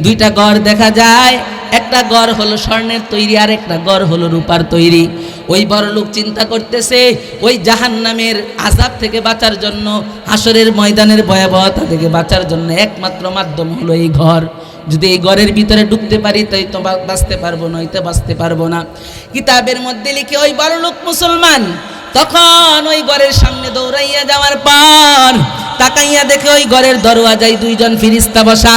A: দুইটা ঘর দেখা যায়। একটা ঘর হলো স্বর্ণের তৈরি, আর একটা ঘর হলো রূপার তৈরি। ওই বড়লোক চিন্তা করতেছে ওই জাহান্নামের আযাব থেকে বাঁচার জন্য, হাসরের ময়দানের ভয়াবহতা থেকে বাঁচার জন্য একমাত্র মাধ্যম হলো এই ঘর। যদি এই ঘরের ভিতরে ঢুকতে পারি তাই তো বাঁচতে পারবো, নয়তো বাঁচতে পারবো না। কিতাবের মধ্যে লিখে ওই বড়লোক মুসলমান তখন ওই ঘরের সামনে দৌড়াইয়া যাওয়ার পর তাকাইয়া দেখে ওই ঘরের দরওয়াজায় দুইজন ফেরেশতা বসা।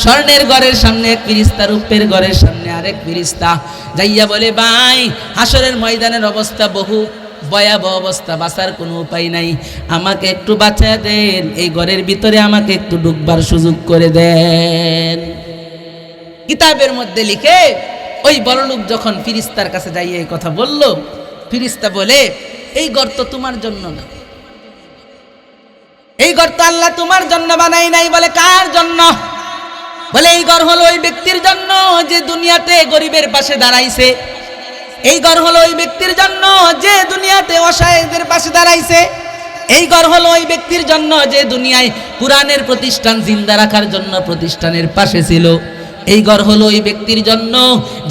A: স্বর্ণের ঘরের সামনে এক ফেরেশতা, রূপের ঘরের সামনে আরেক ফেরেশতা। যাইয়া বলে, ভাই, হাসরের ময়দানের অবস্থা বহু ভয়াবহ অবস্থা, বাঁচার কোনো উপায় নাই, আমাকে একটু বাঁচা দেন, এই ঘরের ভিতরে আমাকে একটু ঢুকবার সুযোগ করে দেন। কিতাবের মধ্যে লিখে ওই বড়লোক যখন ফেরেশতার কাছে যাইয়া এই কথা বলল, ফেরেশতা বলে, এই ঘর তো তোমার জন্য না, এই ঘর তো আল্লাহ তোমার জন্য বানাই নাই। বলে, কার জন্য? বলে, এই ঘর হলো ওই ব্যক্তির জন্য যে দুনিয়াতে গরিবের পাশে দাঁড়াইছে। এই ঘর হলো ওই ব্যক্তির জন্য যে দুনিয়াতে অসহায়দের পাশে দাঁড়াইছে। এই ঘর হলো ওই ব্যক্তির জন্য যে দুনিয়ায় কুরআনের প্রতিষ্ঠান জিন্দা রাখার জন্য প্রতিষ্ঠানের পাশে ছিল। এই ঘর হলো ওই ব্যক্তির জন্য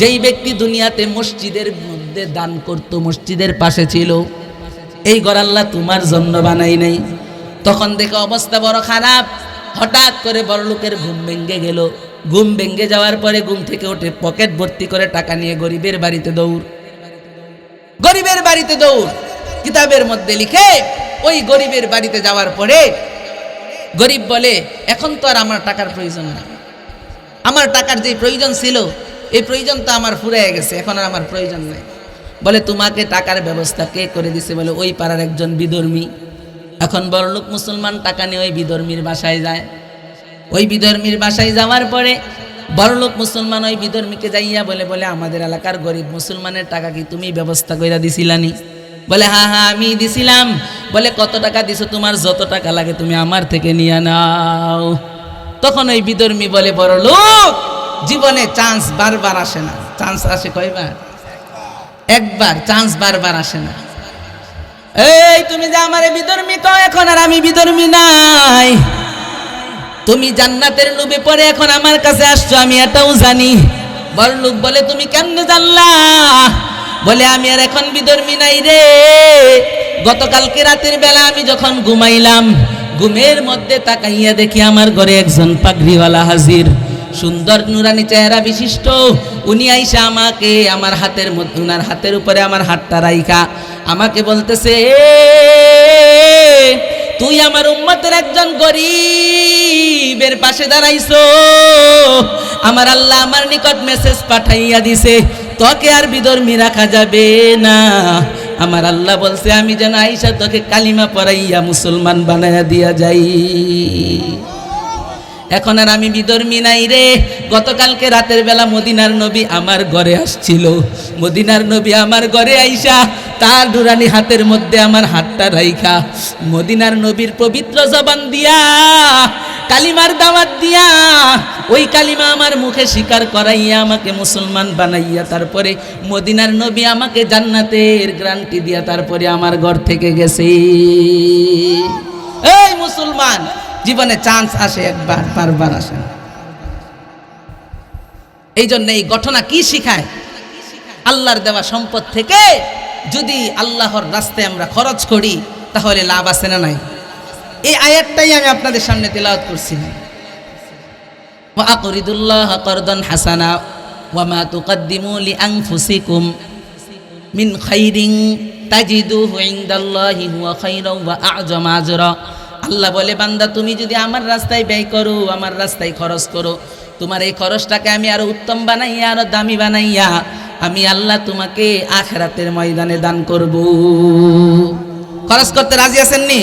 A: যেই ব্যক্তি দুনিয়াতে মসজিদের মধ্যে মধ্যে দান করত, মসজিদের পাশে ছিল। এই ঘর আল্লাহ তোমার জন্য বানাই নাই। তখন দেখে অবস্থা বড় খারাপ। হঠাৎ করে বড়লোকের ঘুম ভেঙে গেল। ঘুম ভেঙে যাওয়ার পরে ঘুম থেকে উঠে পকেট ভর্তি করে টাকা নিয়ে গরিবের বাড়িতে দৌড়। গরিবের বাড়িতে দৌড়। কিতাবের মধ্যে লিখে ওই গরিবের বাড়িতে যাওয়ার পরে গরিব বলে, এখন তো আর আমার টাকার প্রয়োজন নাই। আমার টাকার যে প্রয়োজন ছিল এই প্রয়োজন তো আমার ফুরিয়ে গেছে, এখন আর আমার প্রয়োজন নাই। বলে, তোমাকে টাকার ব্যবস্থা কে করে দিছে? বলে, ওই পাড়ার একজন বিধর্মী। এখন বড়লোক মুসলমান টাকা নিয়ে ওই বিধর্মীর বাসায় যায়। ওই বিধর্মীর বাসায় যাওয়ার পরে বড়লোক মুসলমান ওই বিধর্মীকে যাইয়া বলে, আমাদের এলাকার গরিব মুসলমানের টাকা কি তুমি ব্যবস্থা কইরা দিছিলানি? বলে, হ্যাঁ হ্যাঁ আমি দিছিলাম। বলে, কত টাকা দিছো? তোমার যত টাকা লাগে তুমি আমার থেকে নিয়ে নাও। তখন ওই বিধর্মী বলে, বড়লোক, জীবনে চান্স বারবার আসে না। চান্স আসে কয়বার? একবার। চান্স বারবার আসে না। এই তুমি যে আমারে বিধর্মী কও, এখন আর আমি বিধর্মী নাই। তুমি জান্নাতের লোভে পড়ে এখন আমার কাছে আসছো, আমি এটাও জানি। বড়লোক বলে, তুমি কেমনে জানলা? বলে, আমি আর এখন বিধর্মী নাই রে। গতকালকে রাতের বেলা আমি যখন ঘুমাইলাম, ঘুমের মধ্যে তাকাইয়া দেখি আমার ঘরে একজন পাগড়িওয়ালা হাজির, সুন্দর নুরানি চেহারা বিশিষ্ট। উনি আইসা আমাকে আমার হাতের মধ্যে, উনার হাতের উপরে আমার হাতটা রাইখা আমাকে বলতেছে, তুই আমার উম্মতের একজন গরিবের পাশে দাঁড়াইছো। আমার আল্লাহ আমার নিকট মেসেজ পাঠাইয়া দিছে, তোকে আর বিধর্মী রাখা যাবে না। আমার আল্লাহ বলছে আমি যেন আইসা তোকে কালিমা পড়াইয়া মুসলমান বানাইয়া দিয়া যাই। এখন আর আমি বিধর্মী নাই রে। গতকালকে রাতের বেলা মদিনার নবী আমার ঘরে আসছিল। মদিনার নবী আমার ঘরে আইসা তার নুরানি হাতের মধ্যে আমার হাতটা রাইখা মদিনার নবীর পবিত্র জবান দিয়া কালিমার দাওয়াত দিয়া ওই কালিমা আমার মুখে স্বীকার করাইয়া আমাকে মুসলমান বানাইয়া তারপরে মদিনার নবী আমাকে জান্নাতের গ্যারান্টি দিয়া তারপরে আমার ঘর থেকে গেছে। এই মুসলমান, জীবনে চান্স আসে একবার, বারবার আসে না। এই জন্য এই ঘটনা কি শিখায়? আল্লাহর দেওয়া সম্পদ থেকে যদি আল্লাহর রাস্তায় আমরা খরচ করি তাহলে লাভ আছে না নাই? এই আয়াতটাই আমি আপনাদের সামনে তেলাওয়াত করছিলাম। ওয়া আকরিদুল্লাহ করদান হাসানা ওয়া মা তুকদ্দিমু লিআনফুসিকুম মিন খাইরিন তাজিদুহু ইনদাল্লাহি হুয়া খাইরান ওয়া আ'যামা আজরা। আল্লাহ বলে, বান্দা তুমি যদি আমার রাস্তায় ব্যয় করো, আমার রাস্তায় খরচ করো, তোমার এই খরচটাকে আমি আরো উত্তম বানাইয়া, আরো দামি বানাইয়া আমি আল্লাহ তোমাকে আখিরাতের ময়দানে দান করব। খরচ করতে রাজি আছেন নি?